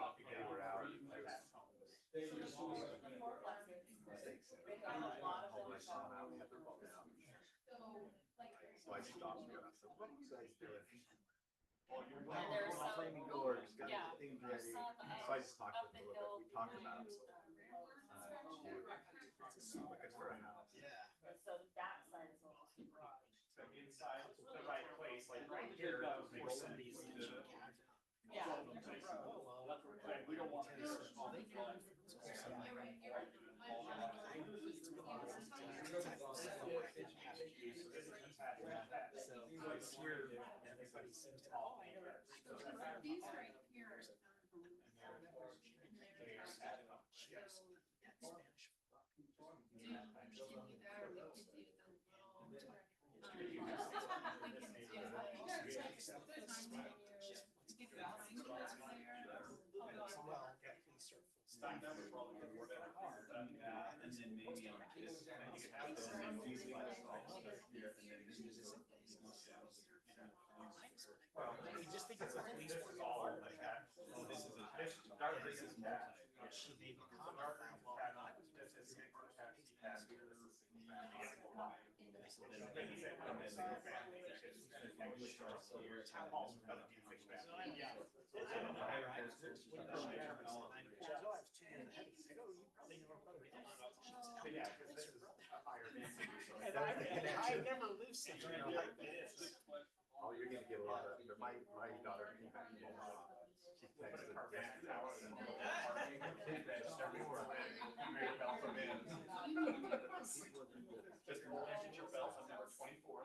So I stopped here. I said, what are you guys doing? Flaming doors, got things ready. So I just talked to them a little bit. We talked about it. It's good for a house. Yeah. So that side is all garage. So inside the right place, like right here. Or somebody's teaching cat. Yeah. Oh, well, we don't want to. Well, they can. So it's here, everybody seems to all. These right here. And then maybe on this, you could have those and these lights all over here, and then this is just a place. Well, I just think it's a police work. All like that. Oh, this is a, Dark this is multi. She made a The comment dark that, green cat, this is the cat he has here. Town halls are gonna be fixed back. Yeah. Yeah, because this is a higher density. And I never lived somewhere like this. Oh, you're gonna get a lot of, my daughter came back home. She texted Just roll into your belt on number 24.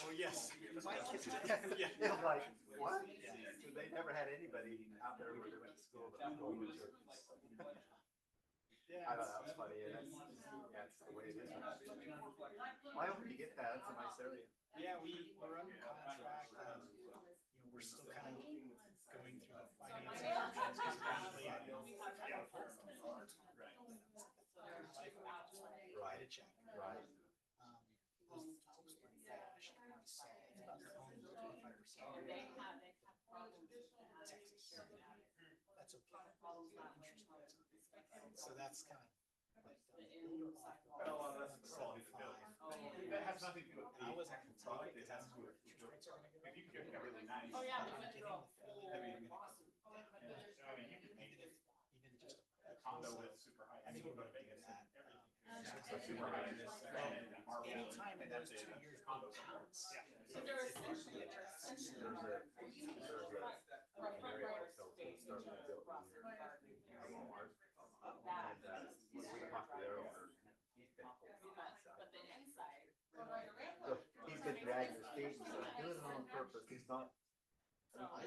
Oh, yes. My kids. Yeah, like, what? So they never had anybody out there where they went to school that was going to church. I thought that was funny, and that's the way it is. Why don't you get that? It's a nice area. Yeah, we're under contract, we're still kind of going through the financing. Eventually, I know. Write a check. Right. Those folks were cash, so it's about 25%. Texas. That's okay. So that's kind of. That has nothing to do with. I wasn't gonna tell you, It has to do with. If you can get really nice. Oh, yeah. I mean, you could make it even just a condo with super high. I mean, Go we're to gonna Vegas do and that. everything. So super high. Anytime in those 2 years, Condos. counts. Yeah. So they're essentially a There's an area hotel that started to build here at Walmart. And when we talked to their owner, he's been But the inside. so he's been dragging his feet, he's like, doing it on purpose, he's not. So I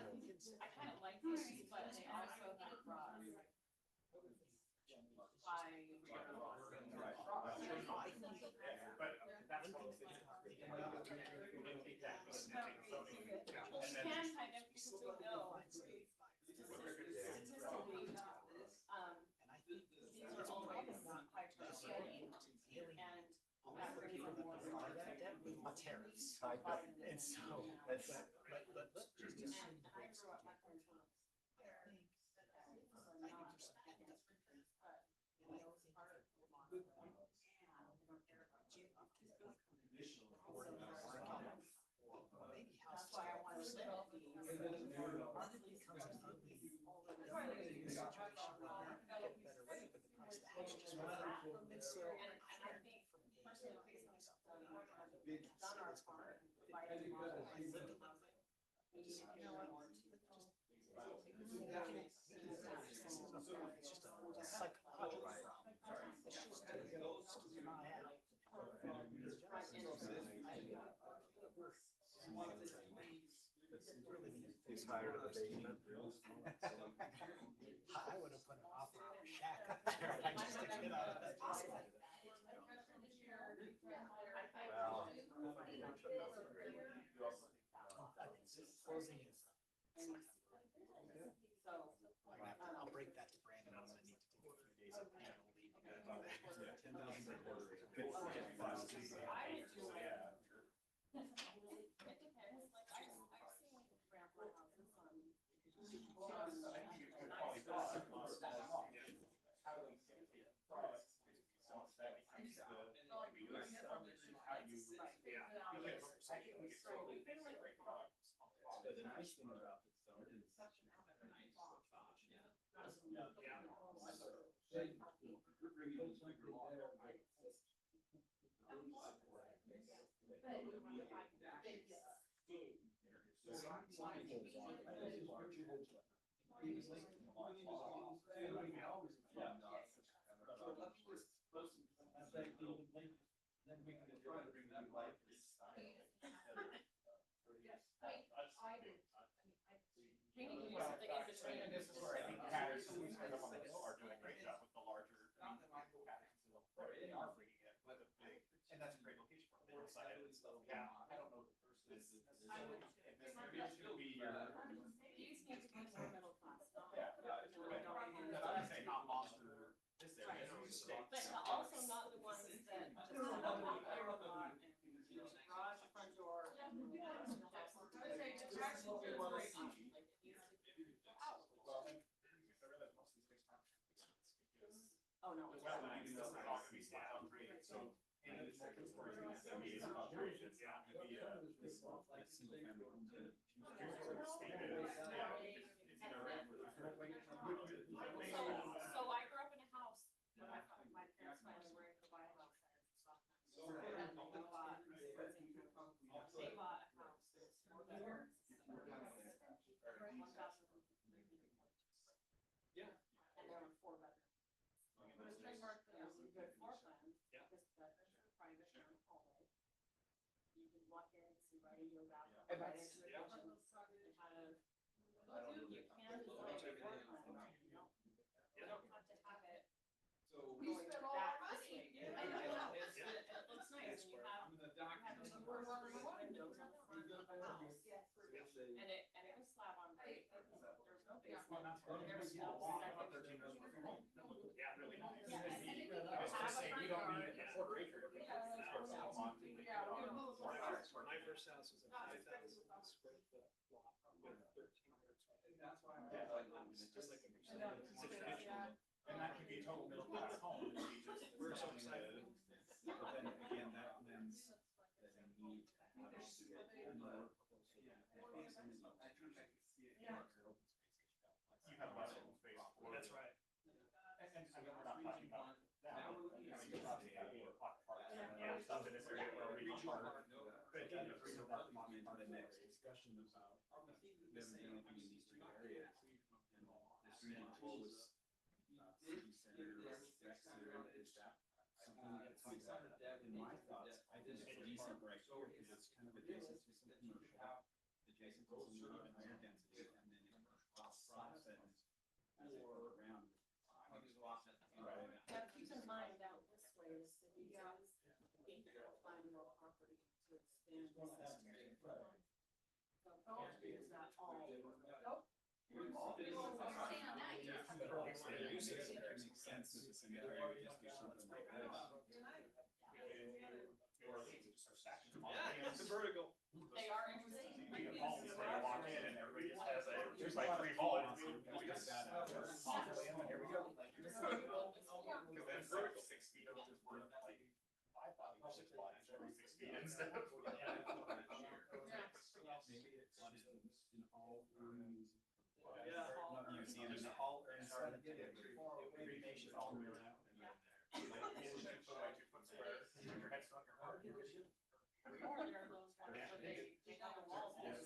kind of like these, but they also have brought. By And I think it's probably not just healing tariffs. And so, but let's just assume the rates do get better. I think there's some headwinds. And I think maybe houses go up for sale. Probably becomes an ugly situation where we're not gonna get a better rate, but the price of the house just went up. And so I don't think for me, it's hard. It's just a psychological problem. It's just He's hired in the basement. I would have put an offer on a shack up there. I just to get out of that basement. Well, Closing is. I'll break that to Brandon. I'm gonna need to take a few days of annual leave to go do that. 10,000 per quarter. The nice thing about this though is you have a nice option. And this is where I think Patterson are doing a great job with the larger Pattersons. They are bringing it with a big, and that's a great location for them. Inside it. So, yeah, I don't know if the person is. Maybe it's gonna be your. These need to be more middle class. Yeah, that's what I'm saying, not monster, this area. But also not the ones that just have a garage, front door. Oh, no. Well, I think that's not gonna be state upgrade, so. And it's like, it's gonna be some operations, yeah, it'd be a. So I grew up in a house, when my parents finally were able to buy a house. They bought a house. Yeah. And there were 4 bedrooms. But it's pretty hard, there was some good floor plans. Yeah. Because the private hallway. You could walk in, see right into your bathroom. And right that's- into the yeah. kitchen. It had a, you can design a floor plan. You don't have to have it So. going back this way. I know, it looks nice, and you have the windows on the front of the house. And it was slab on grade, there's no basement. There was no second. Yeah, really nice. Yeah. I was just saying, we don't need a quarter acre. My first house was a 5,000 square foot lot with 1,300. Just like a. And that could be a total middle class home. We're so excited. But then again, that means that I need to have more. You have a lot of open space. That's right. And we're not talking about that. I mean, you're talking about a pocket park. Yeah, stuff in this area where we park. But again, if we don't have pocket park The in next there. discussion about them developing in these 2 areas. And this one was city center, rec center, is that something that comes out of that? In my thoughts, I think it's decent right here because it's kind of adjacent to some commercial, adjacent to some urban higher density, and then it cross and or around. Now, keep in mind out this way, the city does find more property to expand this area. So Is that all? Makes sense if it's in the area, just do something like that. Yeah, it's a vertical. They are interesting. We get balls where you walk in and everybody just has there's like 3 balls. We just pop it in and here we go. Because then vertical 6 feet of just worth like 5,000 or 6,000 every 6 feet and stuff. Maybe it's just in all rooms. Yeah. Museums, all rooms are cremation all the way around. Your head's on your heart. Or there are those ones where they take out the walls. Yeah,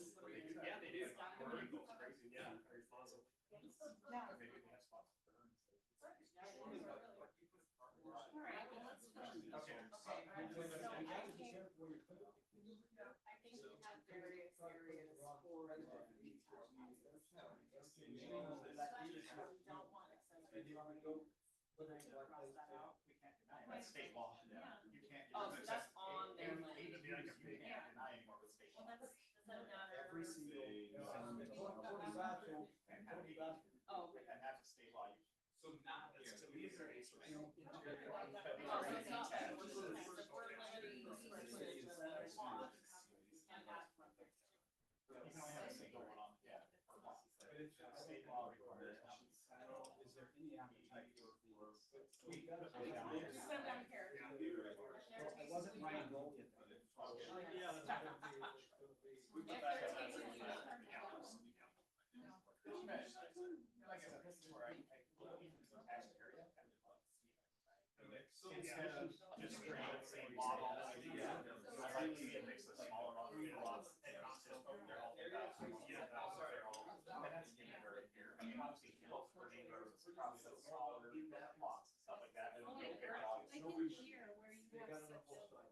they do. Vertical's crazy. Yeah, very fossil. Maybe they have spots for burns. All right, well, let's finish. Okay. So I think we have various areas for the townhouses. We don't want accessory dwelling. We're going to cross that out. That's state law. You can't. Oh, so that's on their Even land. if you can't deny anymore with state law. Well, that's, does that matter? Every single. Oh, okay. And that's a state law. So not here. To me, it's very. Oh, so it's not, we're limiting square footage of the lot. And that's what they're. You can only have a single one on, yeah, per lot. State law requires. Is there any appetite for? We Just put them down here. I wasn't my goal yet, but it. Yeah. If they're taking you to turn it on. Like I said, this is where I leave the tax area. So Instead of just straight up same model, I like to see a mix of smaller lots and not just, oh, they're all, they're all, and that's anywhere in here. I mean, obviously, if you look for neighbors, it's probably the smaller lots and stuff like that. I can hear where you have such a here.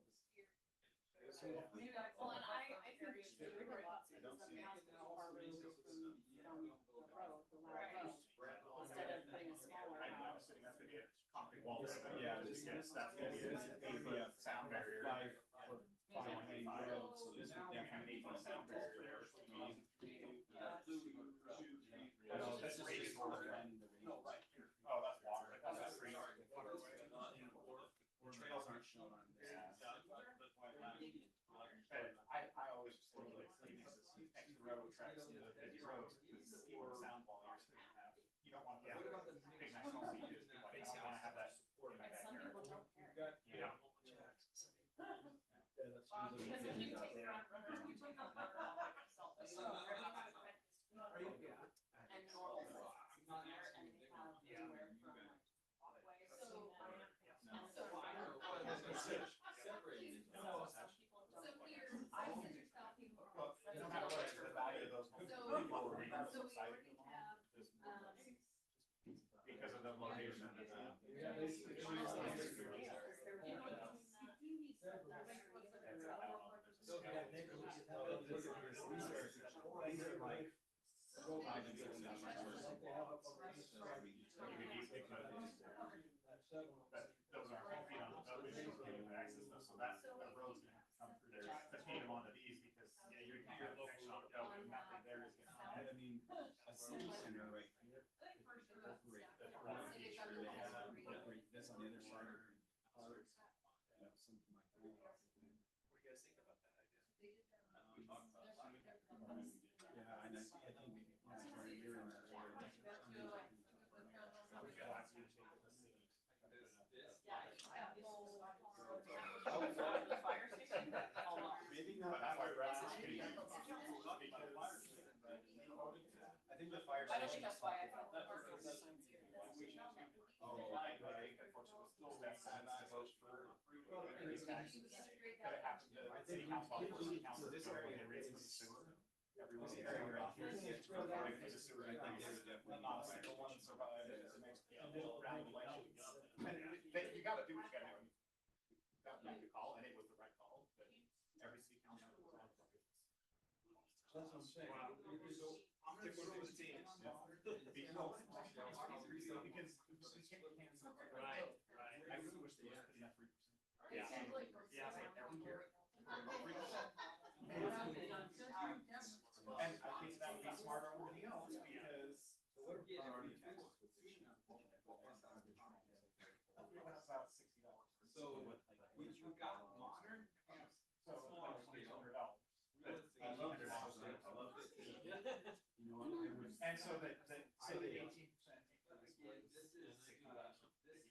Well, and I think the bigger lots, because then we have to go far removed from the road, the loud road, instead of putting a smaller. I know, I was sitting at the concrete walls. Yeah, Just, yes, that's gonna be a sound barrier. 5 road, so this would definitely be a sound barrier. That's just raised water. No, right here. Oh, that's water. That's free. The trails aren't shown on this. I always just think like extra railroad tracks, busy roads, or sound volumes that you have. You don't want to have big nice homes, you just want to have that support in my Some backyard. people don't care. Yeah. Because if you take the front runner, you take the front runner off yourself. And normal spots in there, and they have anywhere from like walkways to them. And so I don't. Separated. So some people don't. I think there's some people. Well, no matter what, it's the value of those homes. So- People will read So we the site already have, because of the location of the. But those are, you know, those issues getting access, so that, the road's gonna have to come through there, to feed them onto these, because, yeah, your connection on the building, nothing there is gonna. I mean, a city center right here. Operate the front feature, they have operate this on the other side. Something like that. What do you guys think about that idea? We talked about. Yeah, and I think, you're in that area. The fire station? Maybe But not. that's why Brad's getting. I think the fire I don't think station. that's why I thought the park was signs here. Oh, I think unfortunately, still that's votes for. But it happened to city council, city council, this area, they raised the sewer. Everyone's area right here, it's really big, there's a sewer right there, but not a single one survived the next round of elections. And you gotta do what you gotta do. You got to make the call, and it was the right call, but every city council. That's what I'm saying. I'm gonna go with the team. Right, right. I really wish they would put in that 3%. Yeah. Yeah, it's like every year. And So we got modern. So like $200. I love this. I love this. And so the 18%. This is,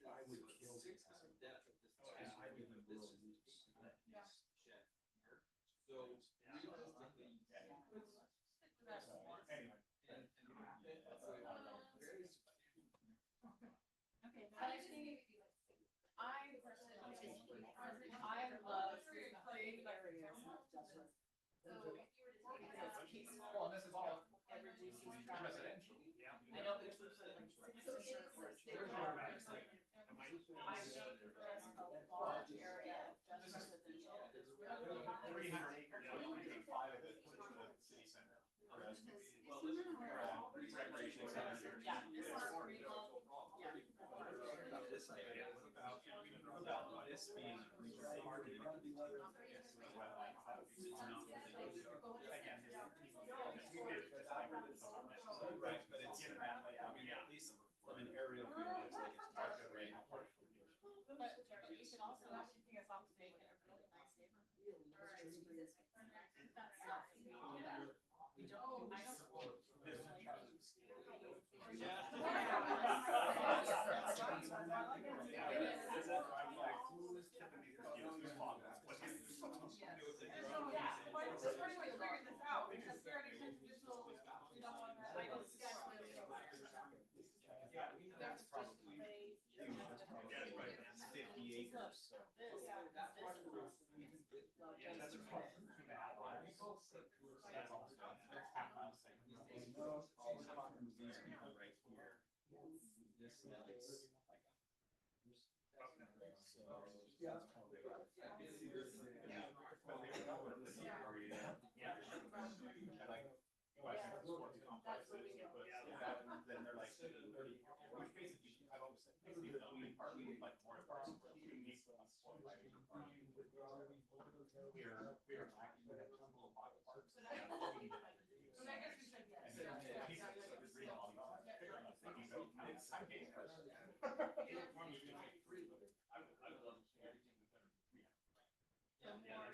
I would kill 600 depth of this. I would even this shed here. So realistically. Anyway. And very Okay, but I think I personally, I love big areas. So if you were to take that piece Well, and this is all reducing residential. Yeah. I know it's like 6 acres. I know there's a large area just residential. 300 acres, 305 of it was the city center. well, this is recreation center. Yeah, this is real. Yeah. About this idea. What about this being right, but it's at least from an aerial view, it looks like it's dark gray. But you can also actually take us off to make it a really nice neighborhood. Yeah, that's probably 50 acres, so. These people right here. This is like. Then they're like, which basically, I've always said, basically the only part we like more parts where you need to spoil by we are lacking in a couple of pocket parks. And then people just read all these, figure out things, so it's, I'm getting it. I would love to see everything we've done. Yeah.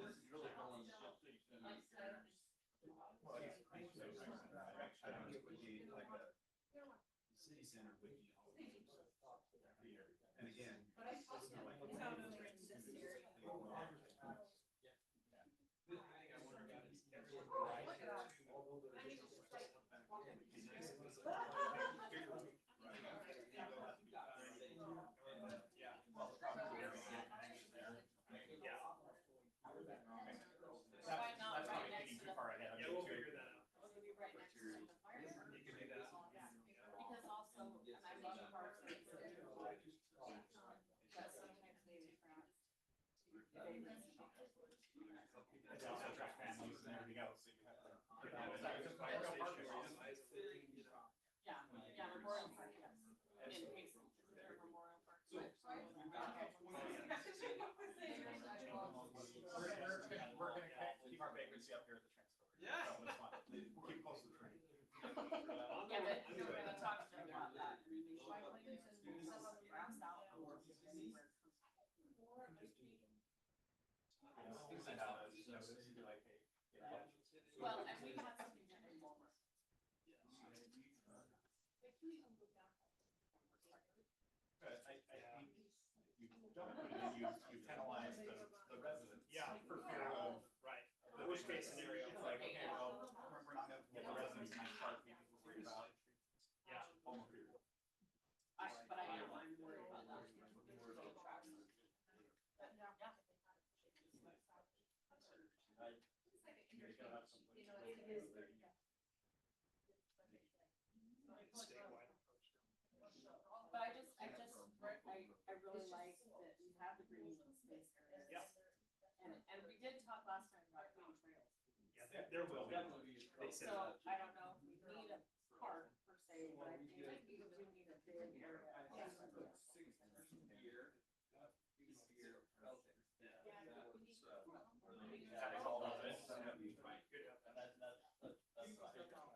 This is really only. Well, I think it would be like a city center would be all here. And again. It's not like. The thing I wonder about is That's probably getting too far ahead. Yeah, we'll figure that out. It'll be right next to the fire. You can do that. Because also, I love parks that sometimes they attract. It's also attract families and everything else, so you have to. Yeah, Memorial Park, yes. In Payson, their Memorial Park. We're gonna keep our vagrancy up here at the transfer. Yeah. So it's fine. We'll keep close to the tree. Yeah, but we're gonna talk to them about that. Recycling and some of the grass out. Well, and we've had something that in Walmart. You penalize the residents. Yeah, for fear of, right, the worst case scenario, it's like, okay, well, we're not gonna get the residents in my park because we're worried about. Yeah. Home here. But I am, I'm worried about that. But I really like that we have the green space areas. Yeah. And we did talk last time about green trails. Yeah, there will be. They said So that. I don't know if we need a park per se, but I think we do need a big area. That is all of it. That'd be fine. Good. That's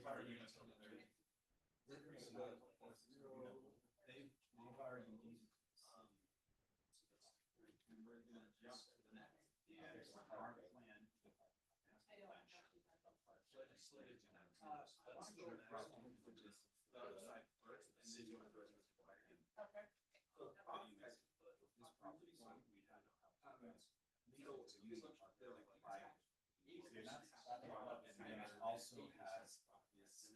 They've already needed to see. And we're gonna jump to the next. Yeah, there's a hard plan. Legislative. Let's go next one, which is the other side first, and then you want the rest of the plan. Okay. So, this property, so we have, legal to use like private. And then it also has this.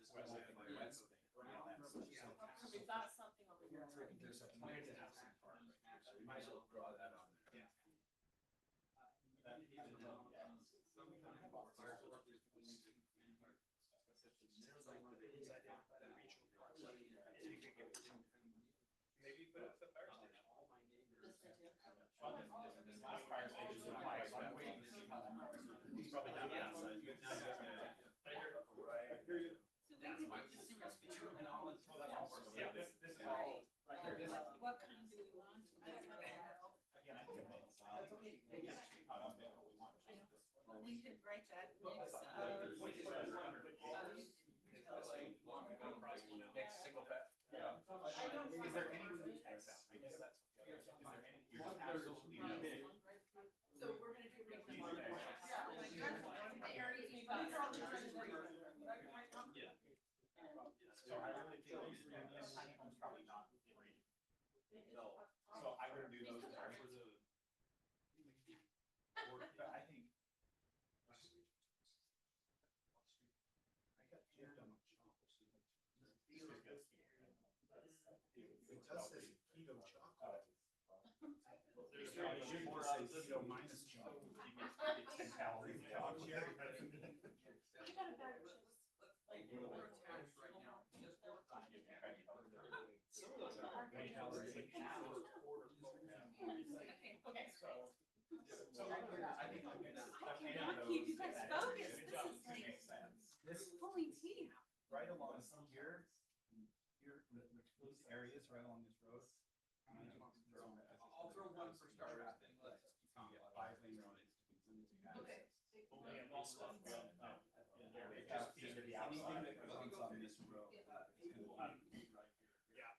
We've got something over here. There's a plan to have some park right here, so we might as well draw that on there. Maybe put up the fire station. Last fire station, so I'm waiting to see how that works. He's probably down the outside. That's why the difference between and all this. Yeah, this is all. Right here. What kind do we want? Again, I think it's fine. Well, we could write that Next single pet. Yeah. Is there any? I guess that's. Is there any? Absolutely no. So we're gonna do. The areas we got. Yeah. So I really feel this tiny home's probably not free. No. So I would do those there for the. But I think. I got jammed on my chocolate. These are good. It does say keto chocolate. There's probably more out of this minus chocolate. You get 10 calories. You got a better choice. Like, we're attached right now. Some of those are many calories. Okay. So right here, I think I'm gonna. Cannot keep you guys focused. This is like Makes sense. This pulling teeth. right along here, those areas right along this road. I'll throw one for starters, then let's get 5 lane roads. Okay. And also, Anything that comes on this road. Yeah.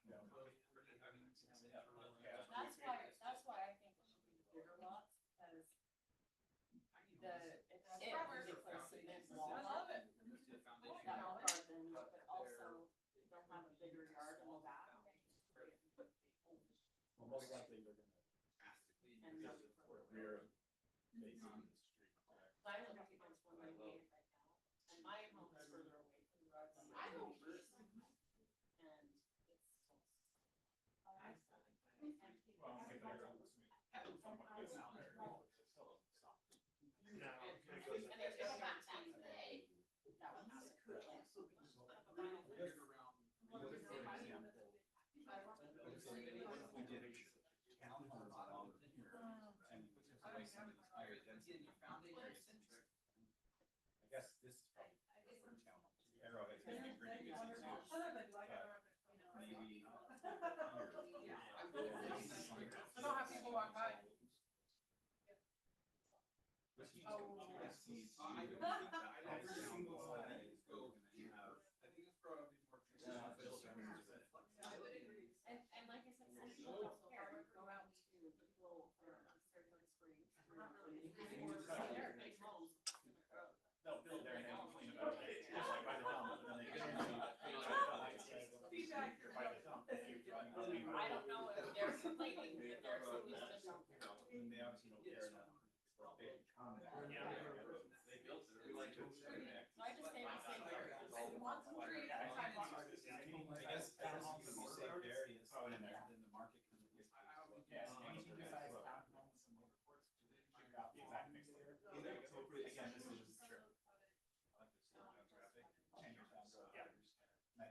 That's why I think we should do bigger lots, because it requires cement wall. I love it. That will garden, but also they'll have a bigger yard in the back. Well, most likely they're gonna drastically And increase it for rear facing the street. I live up against 198 right now, and my home is further away from the road than my home is. And it's. Well, I'm getting there. It's out there. It's still doesn't stop. Now, it goes. And it's going back to today. That was cool. We did townhomes along here and we took away some of these higher density foundation. I guess this is probably for townhomes. Arrowhead's gonna be pretty busy too. Maybe. I don't have people walk by. Every single side is go and they have. I think it's probably more. I would agree. And like I said, some people don't care, go out to people from Sterling Springs. They're big homes. They'll build there and they'll complain about it. Just like by the dump, and then they get. Feedback. By the dump. I don't know if they're complaining, if they're solutions. And they obviously don't care enough. For a big comment. They built it, we like to expand it. So I just stay in the same area. We want some trees. I guess townhomes would be safe areas, and then the market can get. Yes, anything besides townhomes and motorsports, figure out the exact mix there. Again, this is just true. 10 years down the road. Yeah.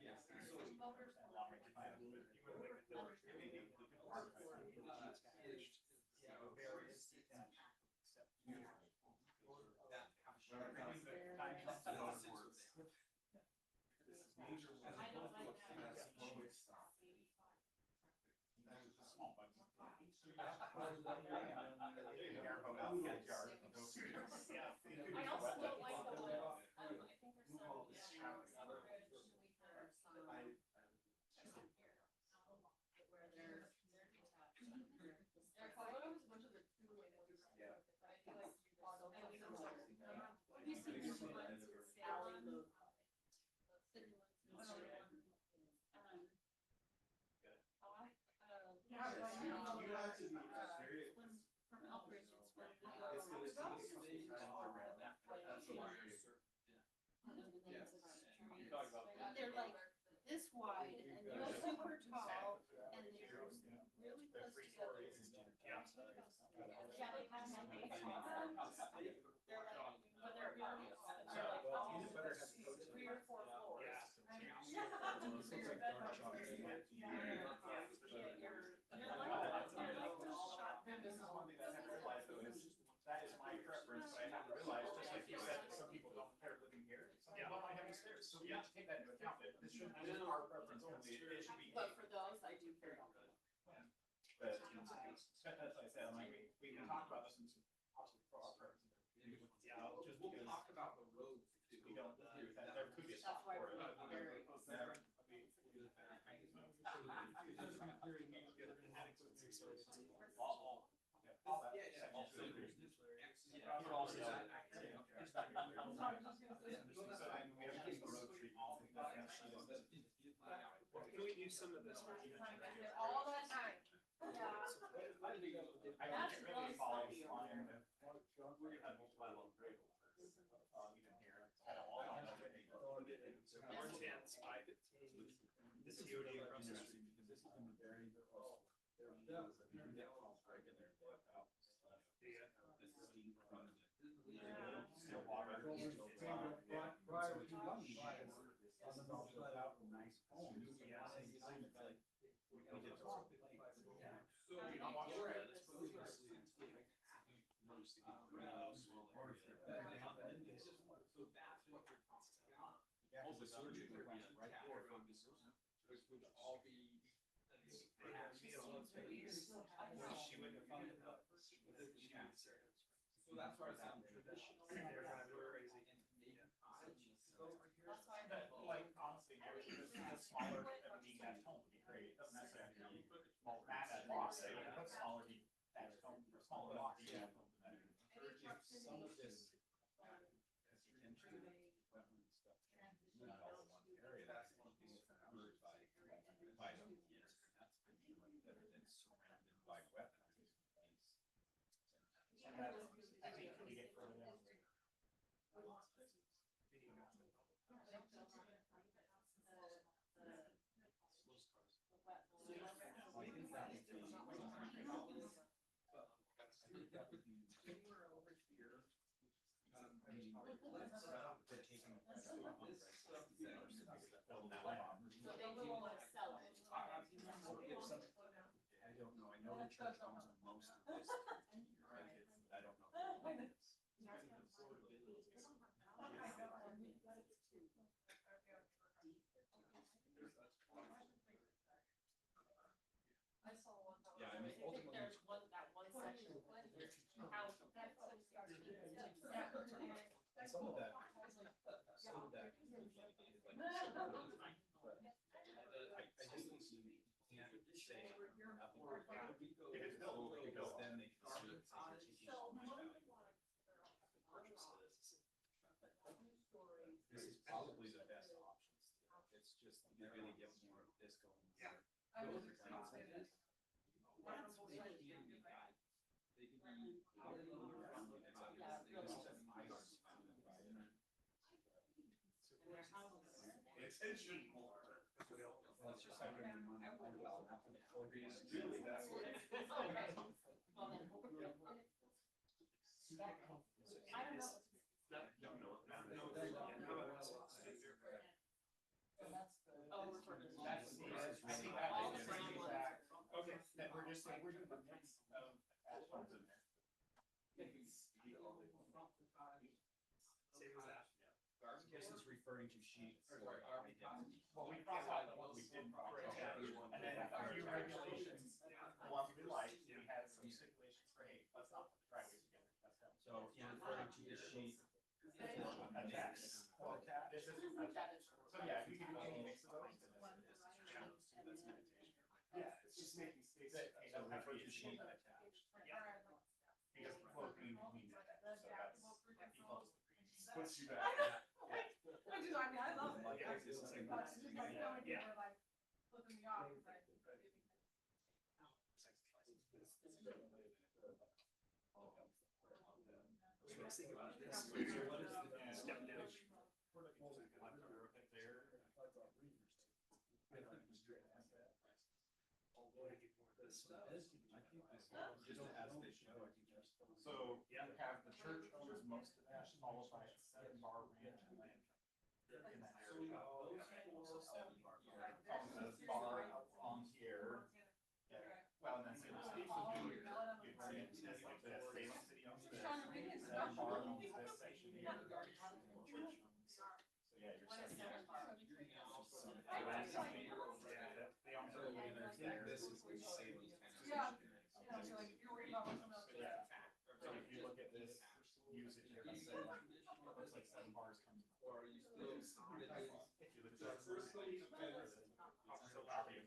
Yes. And long range plan, but you would look at the, maybe look at the market. Various. I don't like that. Small bugs. I also don't like the ones, I think there's some. They're like this wide and they're super tall and they're really close together. Yeah, they have them. They're like, but they're really, they're like almost 3 or 4 floors. That is my preference, but I have to realize, just like you said, that some people don't care living here. Some people might have stairs, so we have to take that into account, that this shouldn't be our preference only, it should be. But for those, I do care about them. But, as I said, like, we can talk about this and obviously for our purposes. Yeah, just We'll because talk about the roads. we don't agree with that, there could be a That's spot why for we're it. very. Can we use some of this? All that time. I think it really follows line with, we had multiple level grade. Even here. So 410, 515, the COD across the street. This has been very close. There are those that you get calls regular about. Still water. Prior to coming, let out a nice home. Yeah. We did talk. So, so that's what you're talking about. All the surgery right there, which would all be. She wouldn't have found it out. So that's why it's traditional. They're driving crazy. Like, honestly, the smaller, being that home would be great, it doesn't necessarily have to be small, massive box, they would put smaller, that home, or smaller box, yeah. Some of this. Potentially, weapon stuff. Not all in one area, that's one piece covered by them here. That's been better than surrounded by weapons. And that, I think, when you get further down. That would be anywhere over here. I mean, they're taking. So they will want to sell it. I don't know, I know the church owns most of this. I don't know. I saw one. Yeah, I mean, ultimately. There's one, that one section. House. Some of that. Some of that. I just see, you can't say nothing. If it's built, Because then they can see it's taking my value. Purchase this. This is probably the best option. It's just, you really get more of this going. Yeah. Those are things like this. That's what they can be guided. They can be. Extension more. Well, it's just like when I'm on, after the 40s. Really, that's what it is. I don't know. That's the, I think that All is the brown ones. back. Okay, then we're just saying, we're doing the mix of asphalt in there. Same as that. This is referring to sheet. Well, we crossed out the ones we didn't cross out. And then a few regulations, the ones we liked, we had some stipulations for, hey, let's not put the driveways together. That's them. So in referring to the sheet. Attached. This is, so yeah, if you can do any mix of those. Yeah, it's just making space. So refer to sheet attached. Because both green and green attached, so that's equals the green. Puts you back. I love it. Yeah, this is like- Yeah. Flipping me off. So let's think about this. So what is the step down? We're looking for like there. So you have the church owns most of that, followed by 7 Bar Ranch and land. In that area. Owns this bar out on here. Yeah, well, and then say the Steve would do, you'd bring it to this like this, Payson City owns this, 7 Bar owns this section here. Church owns. So yeah, you're setting up. Yeah, they own the land there. This is the same. Yeah. So yeah, so if you look at this usage here, let's say like, looks like 7 bars comes. Or are you still? If you look at this. So property.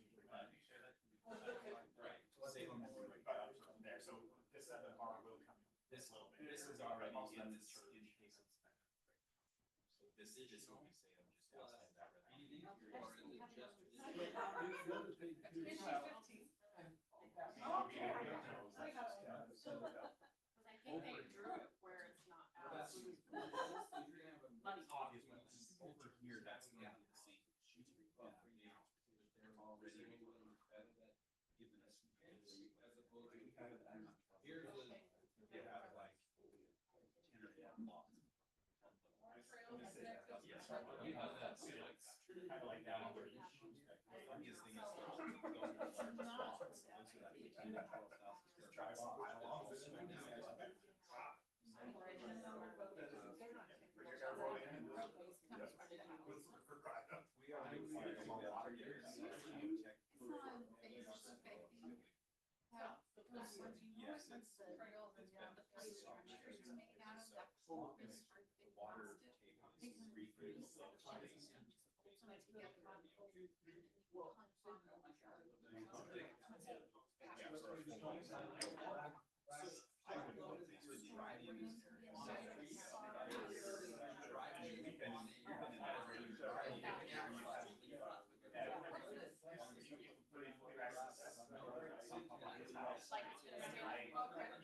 There, so this 7 bar will come. This little bit. This is already Most of in that's this, church. in Payson. So this is just what we say, I'm just outside that right now. Cause I think they drew it where it's not out. That's, you're gonna have a obvious one, over here, that's gonna be the same. Now, they're already given us. As opposed to, here's a, they have like 10 or 12 lots. Yes. Kind of like down where you. The funniest thing is those are the largest lots. Those are like 10 to 12,000 square Drive off. We are required to have 3 years. Yes, it's been. The water table is 3 feet. I would hope they would drive in these areas. You've been in that area.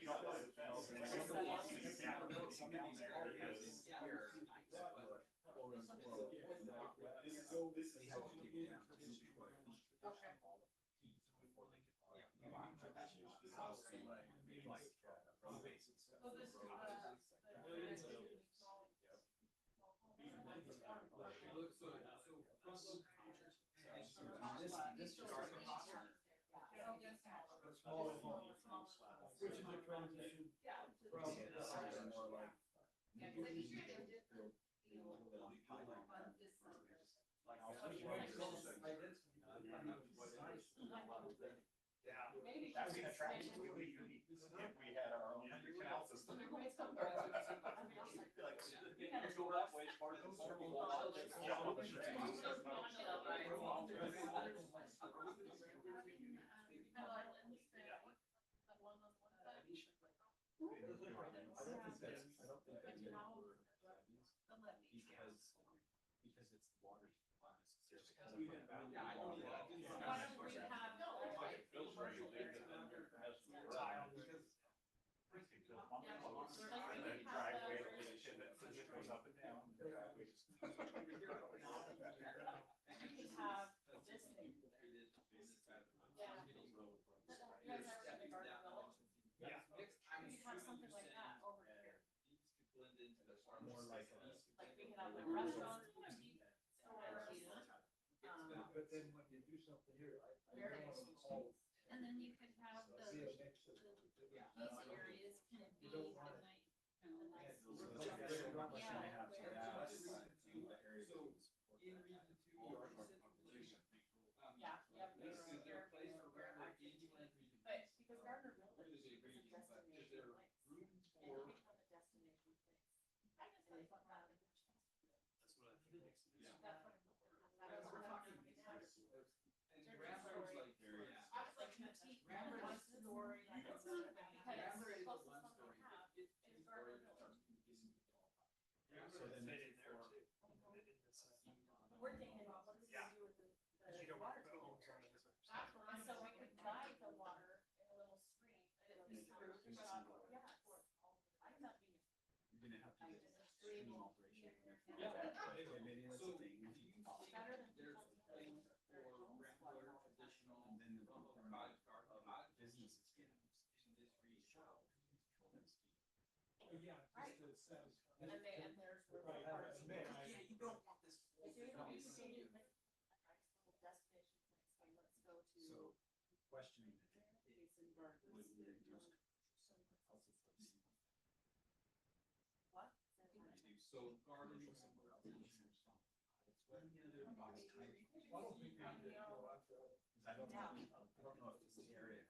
You don't know the bells. Which is a transition from more like. Yeah, that would be an attraction, we would be unique if we had our own canal system. Go that way, part of those are. Because it's water. Driveway, shit that goes up and down. Something like that over here. Blend into the more like. Like we could have like restaurants, stores, But then when you do something here, I. very expensive. And then you could have the easy areas kind of be the night. Yeah, yep. This is their place for where like inland. But because Gardner Village Really is a agree, but destination there place. room And it for. become a destination place. I guess that's what that is. That's what I think. Yeah. That's what Because we're talking. And Rambo's like very. I was like, Grammer one story. Like, it's not bad. Because it's the closest one we have is Gardner Village. So then Fit it's in there for. too. We're thinking about what is Yeah. to do with the You don't water want to table. go. And so we could buy the water in a little stream, and it was through, yeah, I'm not being. You're gonna have to I get just stream stream operation. Yeah. Maybe that's the thing. If you. Better than. There's a thing for regular, traditional, and then the cottage Right. And there's. Right, yeah, you don't want this. If you're gonna be seeing like destination plans, like let's go to. So questioning. Payson Gardens. Would we reduce What? so gardening somewhere else. But box type. I don't think we need to go after. I don't know if this area.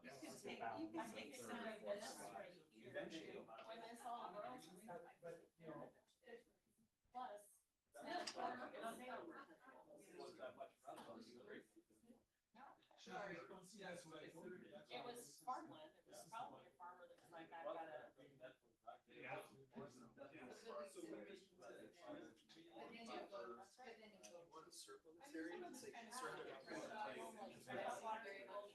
You can take, you can take some of this right here. Eventually. When this all grows. But, you know. Plus. Was that much fun? Sure, that's what I told her. It was farmland, it was probably a farmer that was like, I've got a. Yeah. Circle this area and say, circle it. Yeah,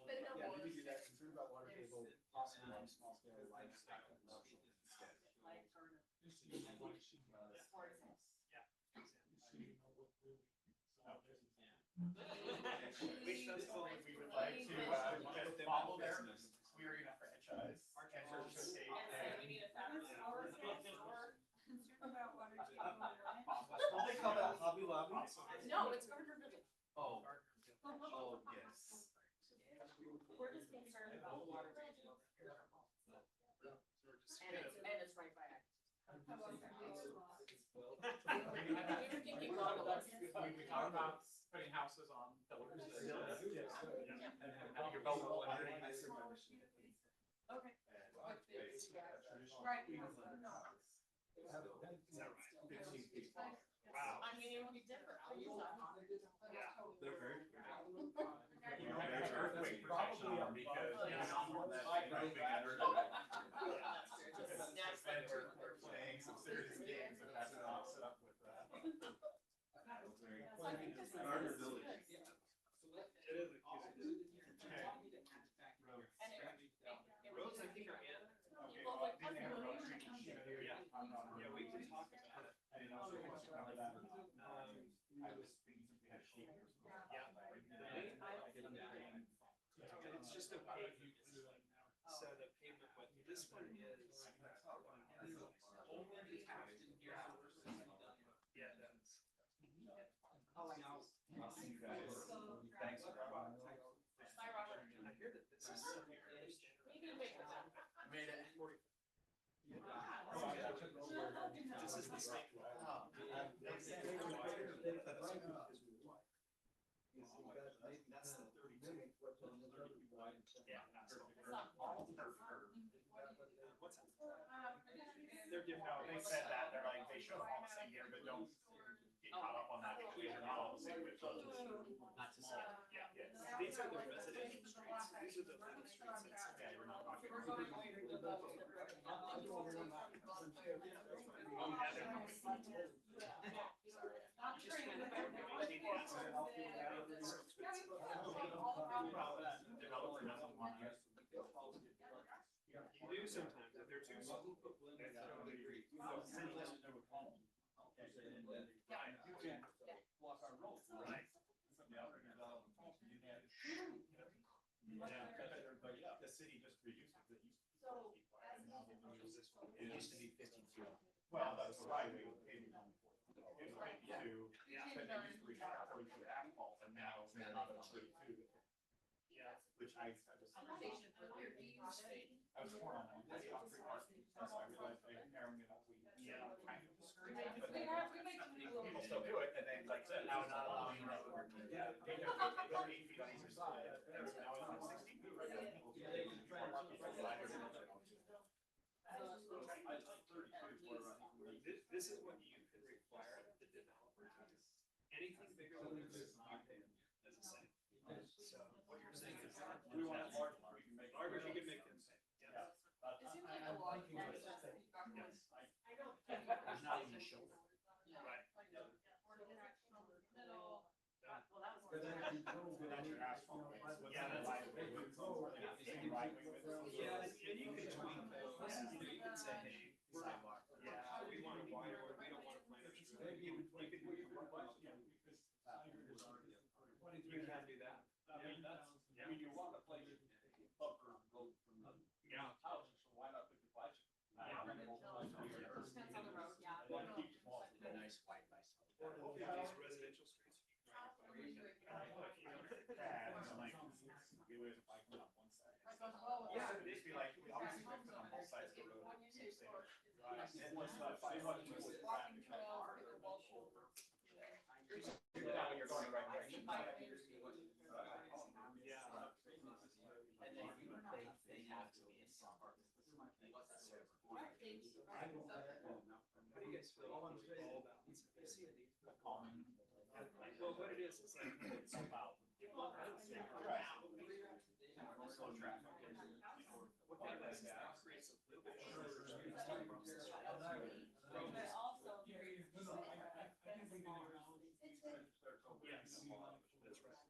maybe do that, concern about water table, possibly on small scale livestock. Which that's something we would like to just follow there. We are gonna franchise. And just take We need a fabric store. About water table. Don't they call that Hobby Lobby? No, it's Gardner Village. Oh, oh, yes. We're just concerned about water table. And it's right by. We were thinking gondolas. We talked about putting houses on pillars. And having your boat roll underneath. Okay. Right. Wow. I mean, it would be different. They're very. You know, there's earthquake protection on them because you know, that big earthquake. And we're playing some serious games and that's not set up with that. Gardner Village. It is a cute. Roads, I think, are in. Okay, well, didn't have a road tree here. Yeah, we can talk about it. I didn't know if you wanted to cover that. I was thinking we had sheep. Yeah. It's just a pavement. So the pavement, what this one is only detached in here. Yeah, that's. Oh, I Now, I'll see you guys. thanks. Bye, Robert. I hear that this is severe. We can make it happen. Made it. This is the same. That's the 32. Yeah. What's that? They're different. No, they said that. They're like, they show all the same here, but don't get caught up on that because they're not all the same width. Not to say. Yeah, yeah. These are the residential streets. These are the little streets. Yeah, we're not talking. You do sometimes, if they're too small. I agree. Block our road. Right. Yeah. The city just reuses it. So, It used to be 50 feet. Well, that's right. It was 52. Yeah. But they used to require 42 asphalt and now they're not at 32. Yeah. Which I was. I was torn on that. That's concrete parking. That's why I realized I am pairing it up. Yeah. Kind of discouraged. But then people still do it and then like I said, now it's not allowing them to work. Yeah. They have 8 feet on either side. Now it's like 60 feet. Right now. People can take it from parking from the side or something. This is what you can require the developer to do. Anything bigger than this is not paying as a site. So what you're saying is. We want it large, we can make. Larger, you can make them say. Yeah. It seems like a lot of. Yes. I don't. There's not even a shoulder. Right. Well, that was. But then if you go with your asphalt, yeah, that's right. Same right way with this. Yeah, and you can tweak those. You can say, hey, sidewalk. Yeah. We want it wider, or we don't want it wider. You can do that. I mean, that's, I mean, you want a place upper You're going the right direction. And then they have to be in some. How do you guys feel all balance? I see a need for calming. Well, what it is like, it's about. Slow traffic. What that does is that creates a little bit of. Yes. That's right.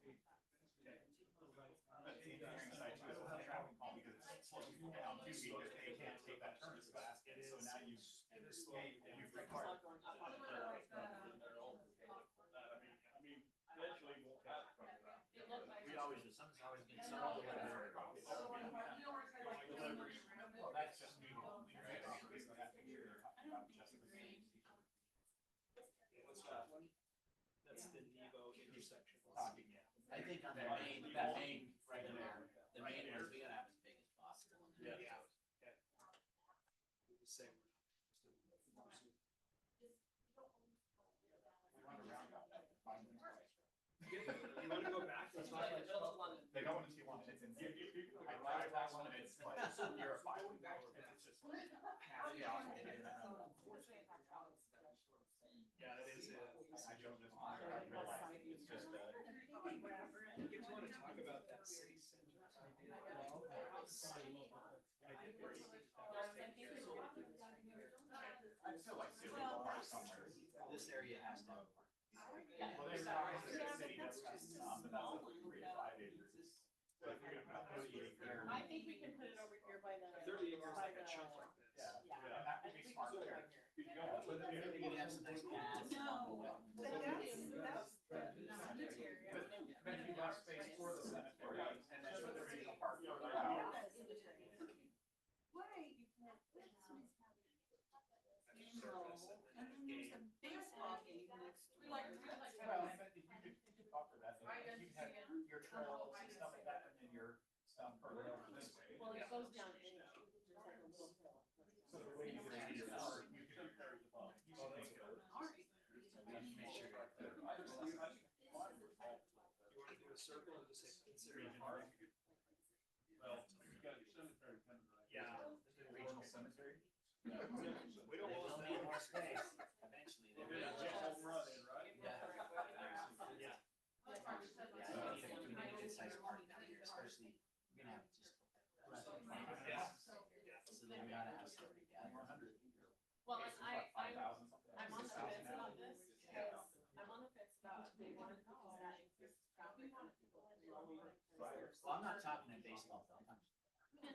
But The engineering side too is a traffic calm because it's slow people down too, because they can't take that turn as fast, and so now you've required. Eventually won't have. We always do, something's always been some. Well, that's just me. That's the Nevo intersection. I think on the main, that main, right there, the main one, we gotta have as big as possible. Yeah. Same. You wanna go back? Let's talk about. They don't want to see one, it's in. I drive that one, and it's like, you're a five. It's just. Yeah, it is. I drove this one, I realized it's just a. You wanna talk about that city center? I feel like city bar somewhere. This area has to. Well, there's not a city that's got some, but that's like 3 to 5 acres. So if you're gonna put 30 acres. I think we can put it over here by the. 30 acres like a chunk like this. Yeah, and that would be smart there. You can go with it. You could have some nice paths along the way. But that's the cemetery. But if you got space for the cemetery, and then with the regional park further out. And then there's a baseball game next door. Well, but if you could offer that, then you have your trails and stuff like that, and then your stuff further over this way. Well, it goes down in, there's like a little hill. So the way you do it is, you can carry the ball. You can make it. Make sure. You wanna do a circle or just say consider it park? Well, you got your cemetery coming right. Yeah. Regional cemetery. We don't They want will that. need more space eventually. They We're will. gonna get home run in, right? Yeah. Yeah. Yeah, we need a good sized park down here, especially, we're gonna have just. So then we gotta have somebody gather. Well, and I'm on the $5,000 fence something. about this, because I'm on the fence about, they want to call that increased traffic on people and they don't want to. Well, I'm not talking in baseball though. Then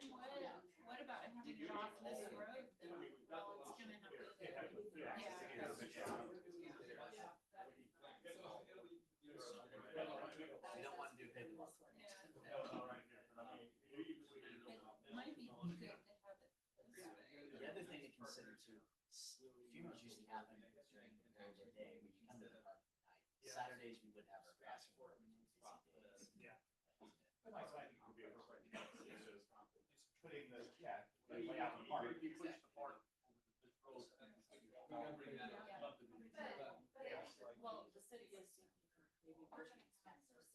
what about having it off this road, then, well, it's gonna have to. We don't want to do pickleball. Might be good to have it. The other thing to consider too, funerals usually happen during the day, we can come to the park at night. Saturdays, we would have our fast forward. Yeah. But I think it would be a perfect, it's just putting the, lay out the park. You push the park. Well, the city is maybe pushing expenses.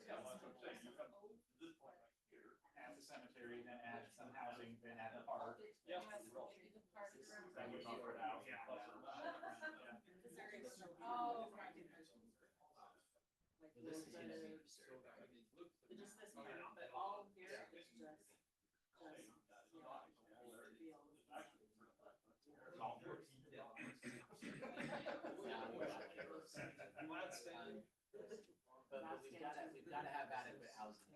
Yeah, well, that's what I'm saying, you come to this point right here, add the cemetery, then add some housing, then add the park. Yep. Then we buffer it out. Yeah. Oh, right. This is gonna be Just this part, but all here is just. But we've gotta have adequate housing.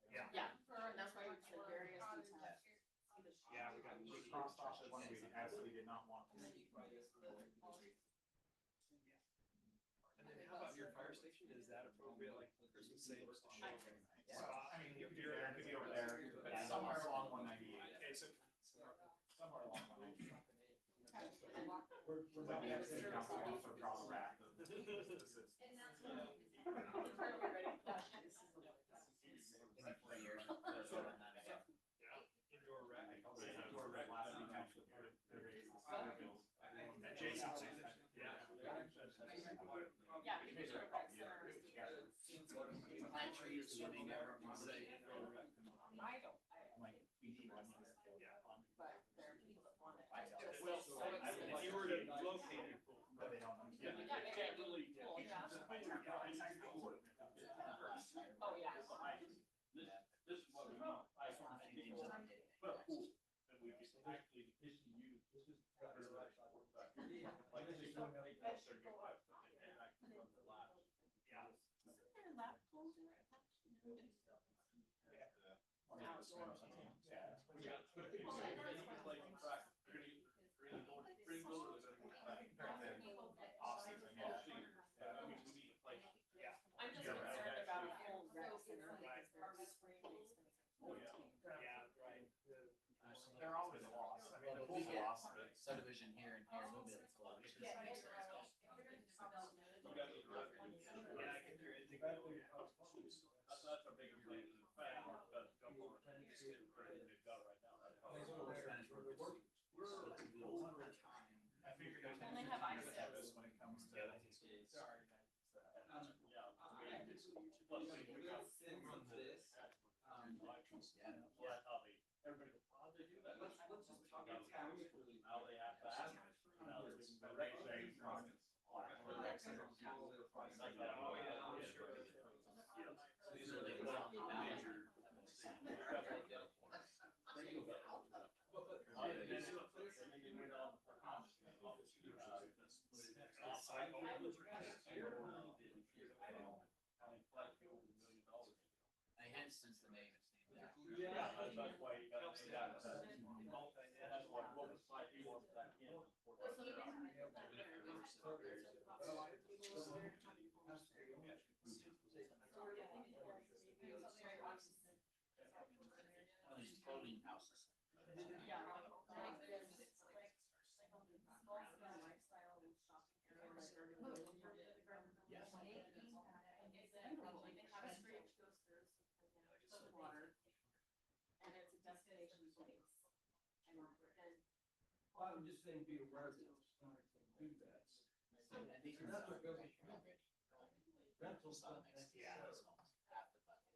Yeah, and that's why we said various details. Yeah, we crossed off the one we absolutely did not want. And then how about your fire station? Is that appropriate, like Christmas sales to show? I mean, it could be over there, but somewhere along 198. Okay, so. Somewhere along 198. We're not the city council wants to draw the rack. Indoor rec. Indoor rec last week actually. So they never say. I don't. Like, we need one. But there are people that want it. Well, if you were to locate it. But they don't. Yeah. They can't really. Oh, yeah. This is what we want. Put a pool, and we can actually issue you. This is. Like, this is gonna make that circuit. And I can run the lab. Yeah. I'm just concerned about a full rec center because there's Oh, yeah. Yeah, right. They're always a loss. I mean, the pool's a loss, but subdivision here and here, a little bit of flow. Which is nice. Yeah, I get there. That's a big thing. But don't worry. They've got it right now. I figured there's. And they have ice this when it comes to. Sorry. Yeah, everybody. How they do that? Let's just talk about tax relief. How they have that. Now they're doing the right thing. Oh, yeah, I'm sure. So these are like major. I hence since the name it's named after. Yeah, that's why you gotta say that. That's why what was like you want that in. These floating houses. Yes. And it's a destination place. And Well, I'm just saying, be aware of those, do that. And these are That's what goes. rental stuff. Yeah. Half the budget.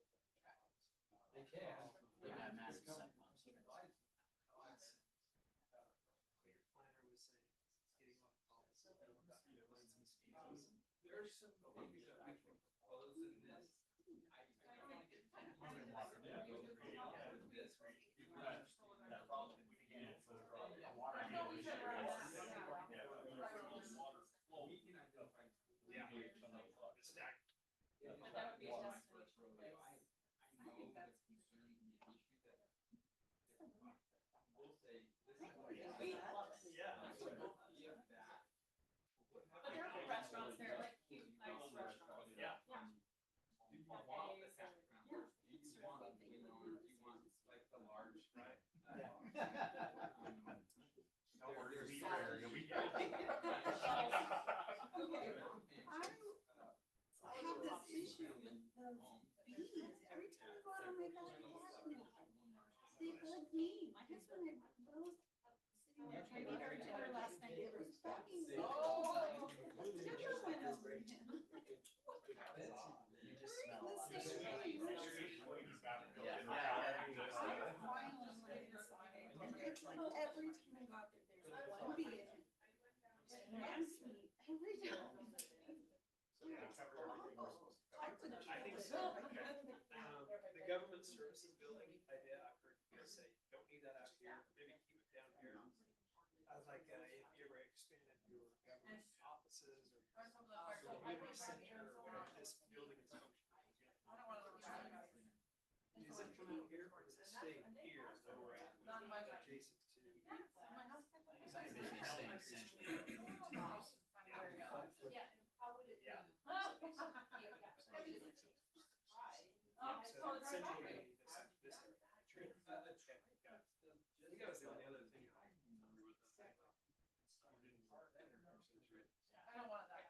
They can. They got massive It's site coming. plans. Planner was saying, it's getting off policy. There's some things that I can propose in this. That problem we can get for the water. Yeah. It's stacked. But that would be a destination place. I know that's concerning the issue that. We'll say. We love it. Yeah. But there are restaurants there, like cute, nice restaurants. Yeah. Do you want Cafes that? and- Do you want, do you want like the large, right? Don't worry, There's- we are, we get it. Okay, I have this issue with those bees. Every time I go out on my backyard now, they bug me. My husband had those sitting there trying to get our dinner last night. It was bugging me. Oh. Dinner went over him. You just smell a lot. This thing really works. Yeah. I was crying on my inside. And it's like every time I go out there, there's one bee in it. It bugs me every time. I think so. The government services building idea, I've heard people say, don't need that out here, maybe keep it down here. I was like, if you ever expanded your government offices or community center or whatever, this building is functioning. Is it coming here or does it stay here where we're at, adjacent to? Because I envision it staying essentially. So essentially, this tree. Okay, got it. I think that was the only other thing I remember with the. I don't want that.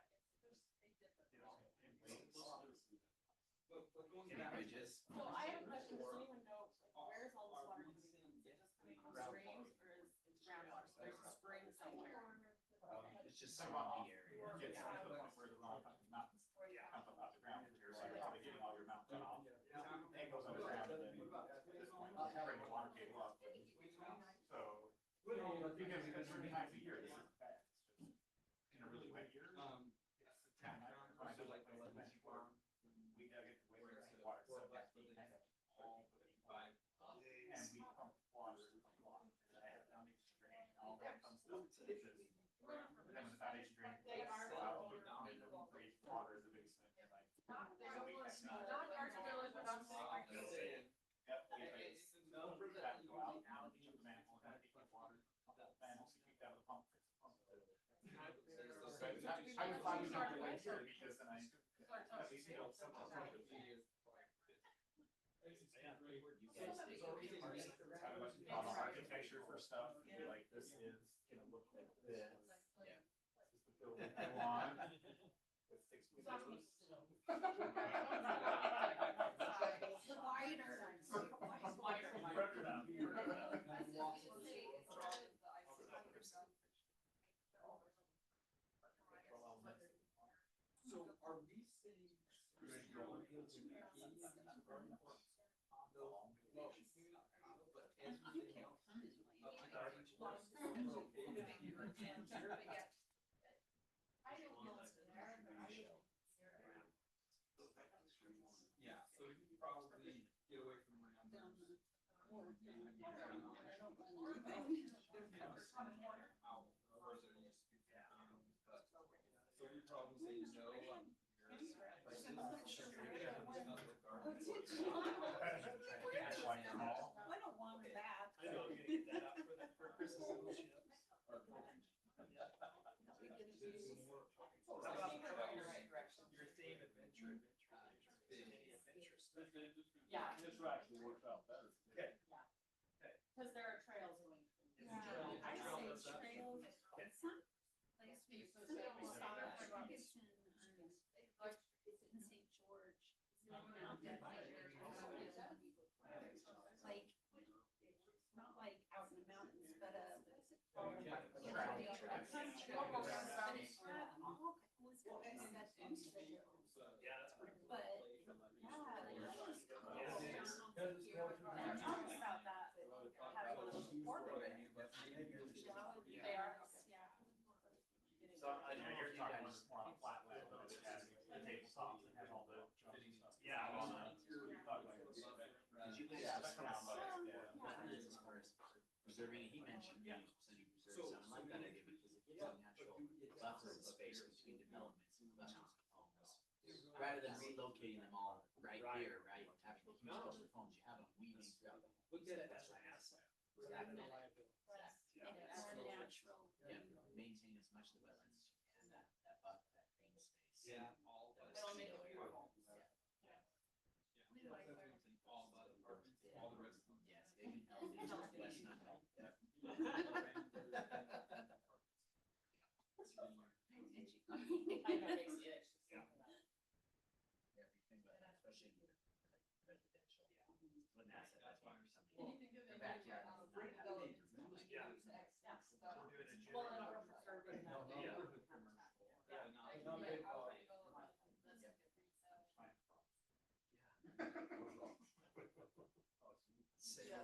But going Any back. bridges? So I have a question, does anyone know, like, where's all this water coming from? Is it just coming from streams or is it groundwater? So there's a spring somewhere. It's just swampy area. Yeah, to the point where the rock mountains pump up out the ground, you're like, how they getting all your mountain off. Because it's 30 times a year, this is bad. In a really wet year. Yeah, when I did like the elementary farm, we gotta get the way water, so that's what they have all the five. And we pump water a lot. And I have foundation drain, and all that comes down to this. And then when the foundation drain goes out, and then we create water in the basement, and like. So we have not. Yep, we have to go out now, each of the manholes, kind of keep the water, manholes to keep down the pump. I would find it out later because then I, at least you know, something. Architecture for stuff, like this is gonna look like this. This is the building I want. With 6 windows. So are we saying? Yeah, so we could probably get away from numbers. So we probably say no. I don't want that. I know, I'm gonna get that up for Chris's ships. How about Your theme adventure. Yeah. This actually works out better. Okay. Because there are trails going. I say trails, some place we saw Payson, it's in St. George, it's not mountain, like, not like out in the mountains, but Yeah, that's pretty cool. but, yeah, I'm talking about that, having a portal. They are. So I know you're talking more on a flat land, but it has the tabletops and has all the jumps and stuff. Yeah, I want to. Yeah, that's kind of like, yeah. As far as preserving, he mentioned, you know, percentage reserves, and I like that idea because it gives a natural buffer of space between developments and clusters of homes. Rather than relocating them all right here, right, having the huge cluster of homes, you have them weaving throughout the. Look at it as an asset. Exactly. And it's more natural. Yeah, maintain as much of the wetlands as you can, that buffer, that green space. Yeah, all but. It'll make it beautiful. All but apartments, all the rest of them. Yes, they can help, they just less not help. I know, makes you itch. Everything, but especially residential. When that's why there's something. Their backyard. Yeah. Well, and we're preserving that. Yeah.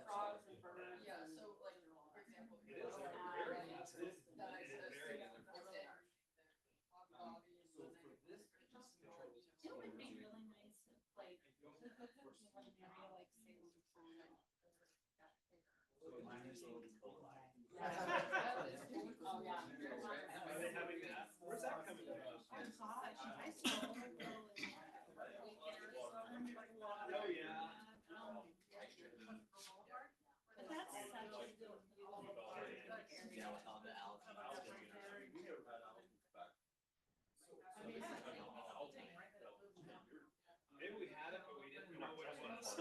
Frogs and birds. Yeah, so like, for example. It is very sensitive. That It is very access to sensitive. It would be really nice if like, you had an area like Salem Farm. Oh, yeah. Are they having that? Where's that coming from? Oh gosh, I saw them go in Oh, yeah. But that's such a good view. Yeah, with all the algae. Maybe we had it, but we didn't know what it was.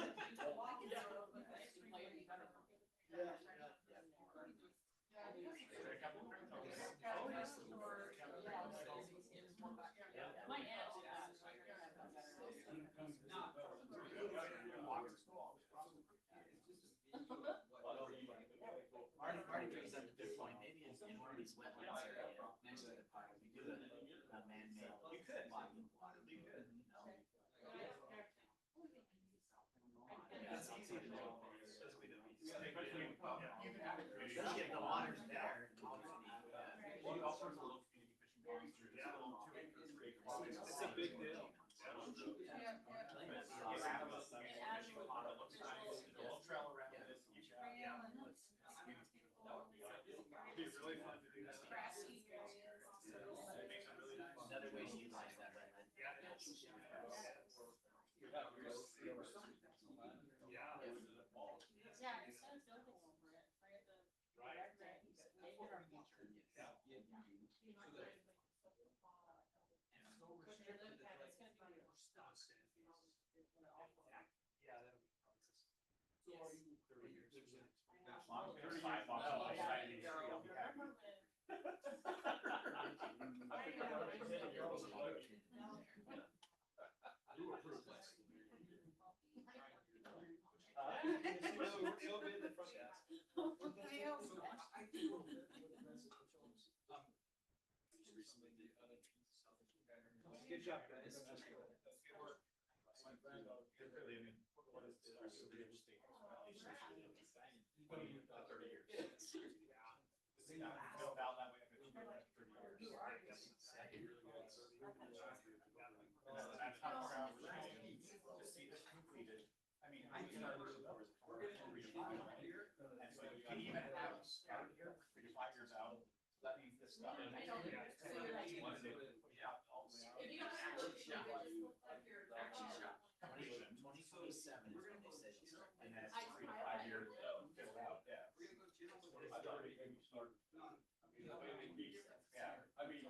My aunt. Marty brings up a good point, maybe in one of these wetlands area, next to the park, we do a man-made body of water. You know? That's easy to do. Especially if the water's Yeah, that'll be I'm 35, I'll be excited to see, I'll be happy. It'll be in the front desk. Good job, guys. Good work. My granddaughter, really, I mean, what is this? It's really interesting. 30 years. Yeah. Built out that way, I've been doing it for 30 years. That's how far out we're shooting. To see this completed, I mean, we started with the doors, we're going to 3 to 5, right? And so you can even have a start here, 3 to 5 years out, that means this stuff. Completion. 2027 is when they said you start. And then it's 3 to 5 years built out, yeah. I've already started. Yeah, I mean.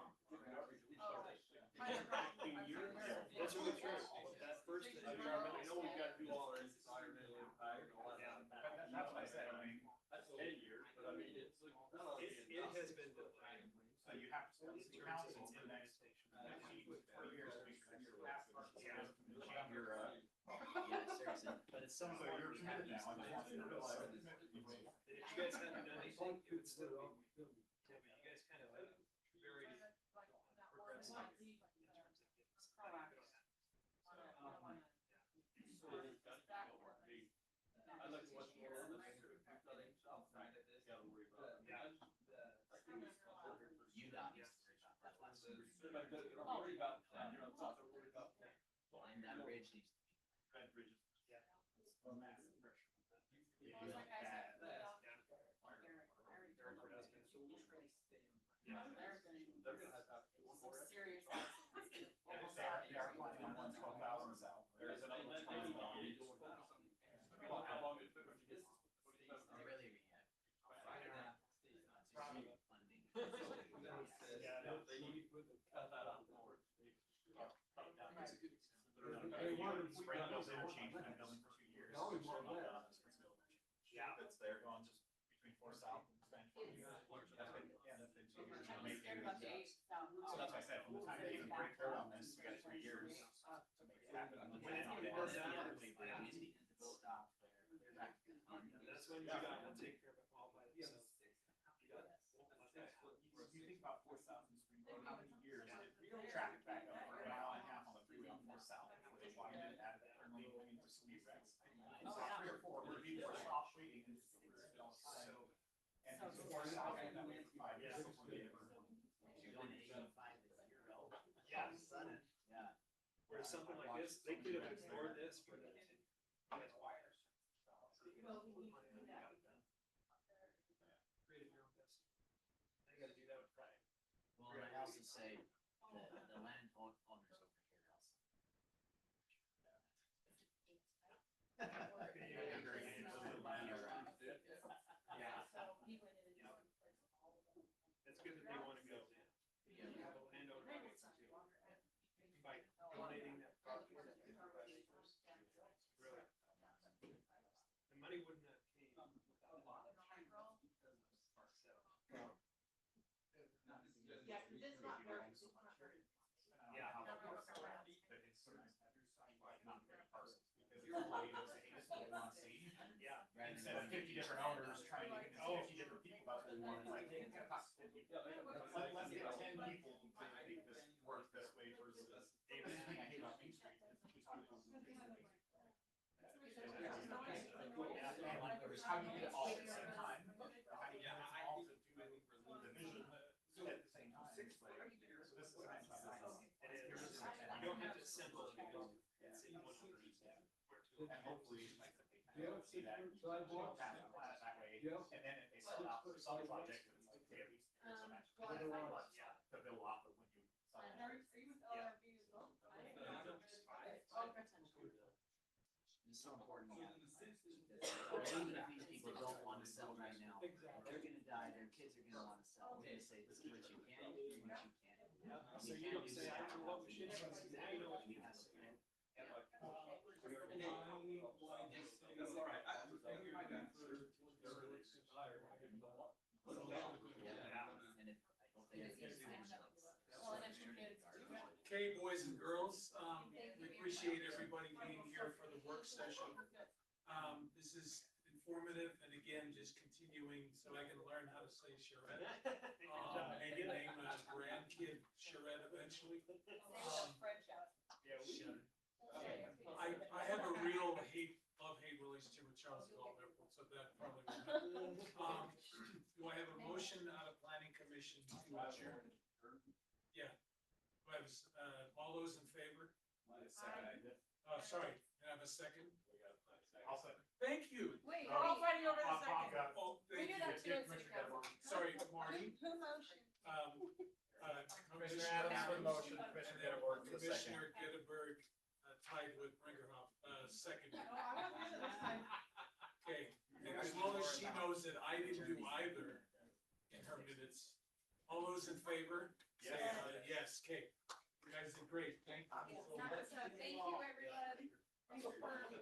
That's really true. That first thing, I know we've got to do all our environmental impact and all that. That's what I said, I mean, that's 10 years, but I mean, it's like. It has been delayed. So you have to, the council in the next, 4 years, to make sure that your last part, change your, Yeah, seriously, but it's so somewhere you're we committed now, I just want you to realize. If you guys hadn't done anything, it would still be. Yeah, but you guys kind of very progressive in terms of getting this thing going. I'd like to watch more of this. Outside of this, gotta worry about. you got me worried about that last week. But you're not worried about that, you're not worried about that. And that bridge needs to be. That bridge is. Yeah. Massive pressure. You like that. They're gonna have to do one more. Serious. They are planning on 12,000 south. There's another one coming along. How long it took them to get? They really rehab. Funding. Yeah, They need to cut that out more. Springville's interchange, been building for 2 years. No, we Still want not that. done. Springville. Yeah, it's there going just between 4 South and Springville. Yeah, that's been 2 years. I'm Maybe scared it about the is. 8 South. So that's why I said, from the time they even break through on this, we got 3 years to make it happen. And then And on then it. the other way, but it needs to stop there. That's when you got to take care of it all by yourself. You think about 4 South and Springville, how many years did traffic back up for a mile and a half on the freeway on 4 South before they widened it, added that turn lane between for speed wrecks? So 3 or 4, where people were stopped waiting and so. And so 4 South went that way for 5 years before they ever. Going to 85 is zero. Yeah. Sudden, yeah. Whereas something like this, they could have ignored this for the. Created your own destiny. They gotta do that with pride. Well, and I also say the land owners over here also. It's good that they want to go. You have a landowner who wants to. By donating that property. Really. The money wouldn't have came without that. Yeah, 'cause it's not very, it's not very. Yeah, how that works. But it's sort of not very parcels, because you're allowed to say, this is what we want to see. Yeah. Instead of 50 different owners trying to convince 50 different people about what we want, it's like, let's get 10 people who think this works this way versus, David, the thing I hate about Main Street is these people. It's how you get it all at the same time. How you get it all to do the vision at the same time. So this is kind of nice. It is. You don't have to assemble it. It's in one piece. And hopefully, like, they kind of see that, pass the plan that way, and then if they sell out for some project, it's like, they at least. there's some extra money, yeah, to build off of when you. sell it. Are you with LRB as well? It's so important. Even if these people don't want to sell right now, they're gonna die, their kids are gonna want to sell. We're gonna say, this is what you can do, what you can't do. So you don't say, I don't know what we should do. Okay, boys and girls, we appreciate everybody being here for the work session. This is informative and again, just continuing so I can learn how to say charrette. Maybe name a grandkid charrette eventually. I have a real love-hate relationship with Charles Galt Airport, so that probably will happen. Do I have a motion out of planning commission to adjourn? Yeah. Do I have, all those in favor? Sorry, can I have a second? I'll second. Thank you. Wait, we're all fighting over the Bob second. got it. Oh, We thank do you. that too at city council. Sorry, Marty. Who motioned? Commissioner Adams for the motion, and Commissioner then Getterberg for the second. Commissioner Getterberg, tied with Ringerhoff, second. No, I wasn't here this time. Okay, and as long as she knows that I didn't do either in her minutes. All those in favor? Say aye. Yes, okay. You guys did great. Thank you. Thank you, everyone. Thanks for your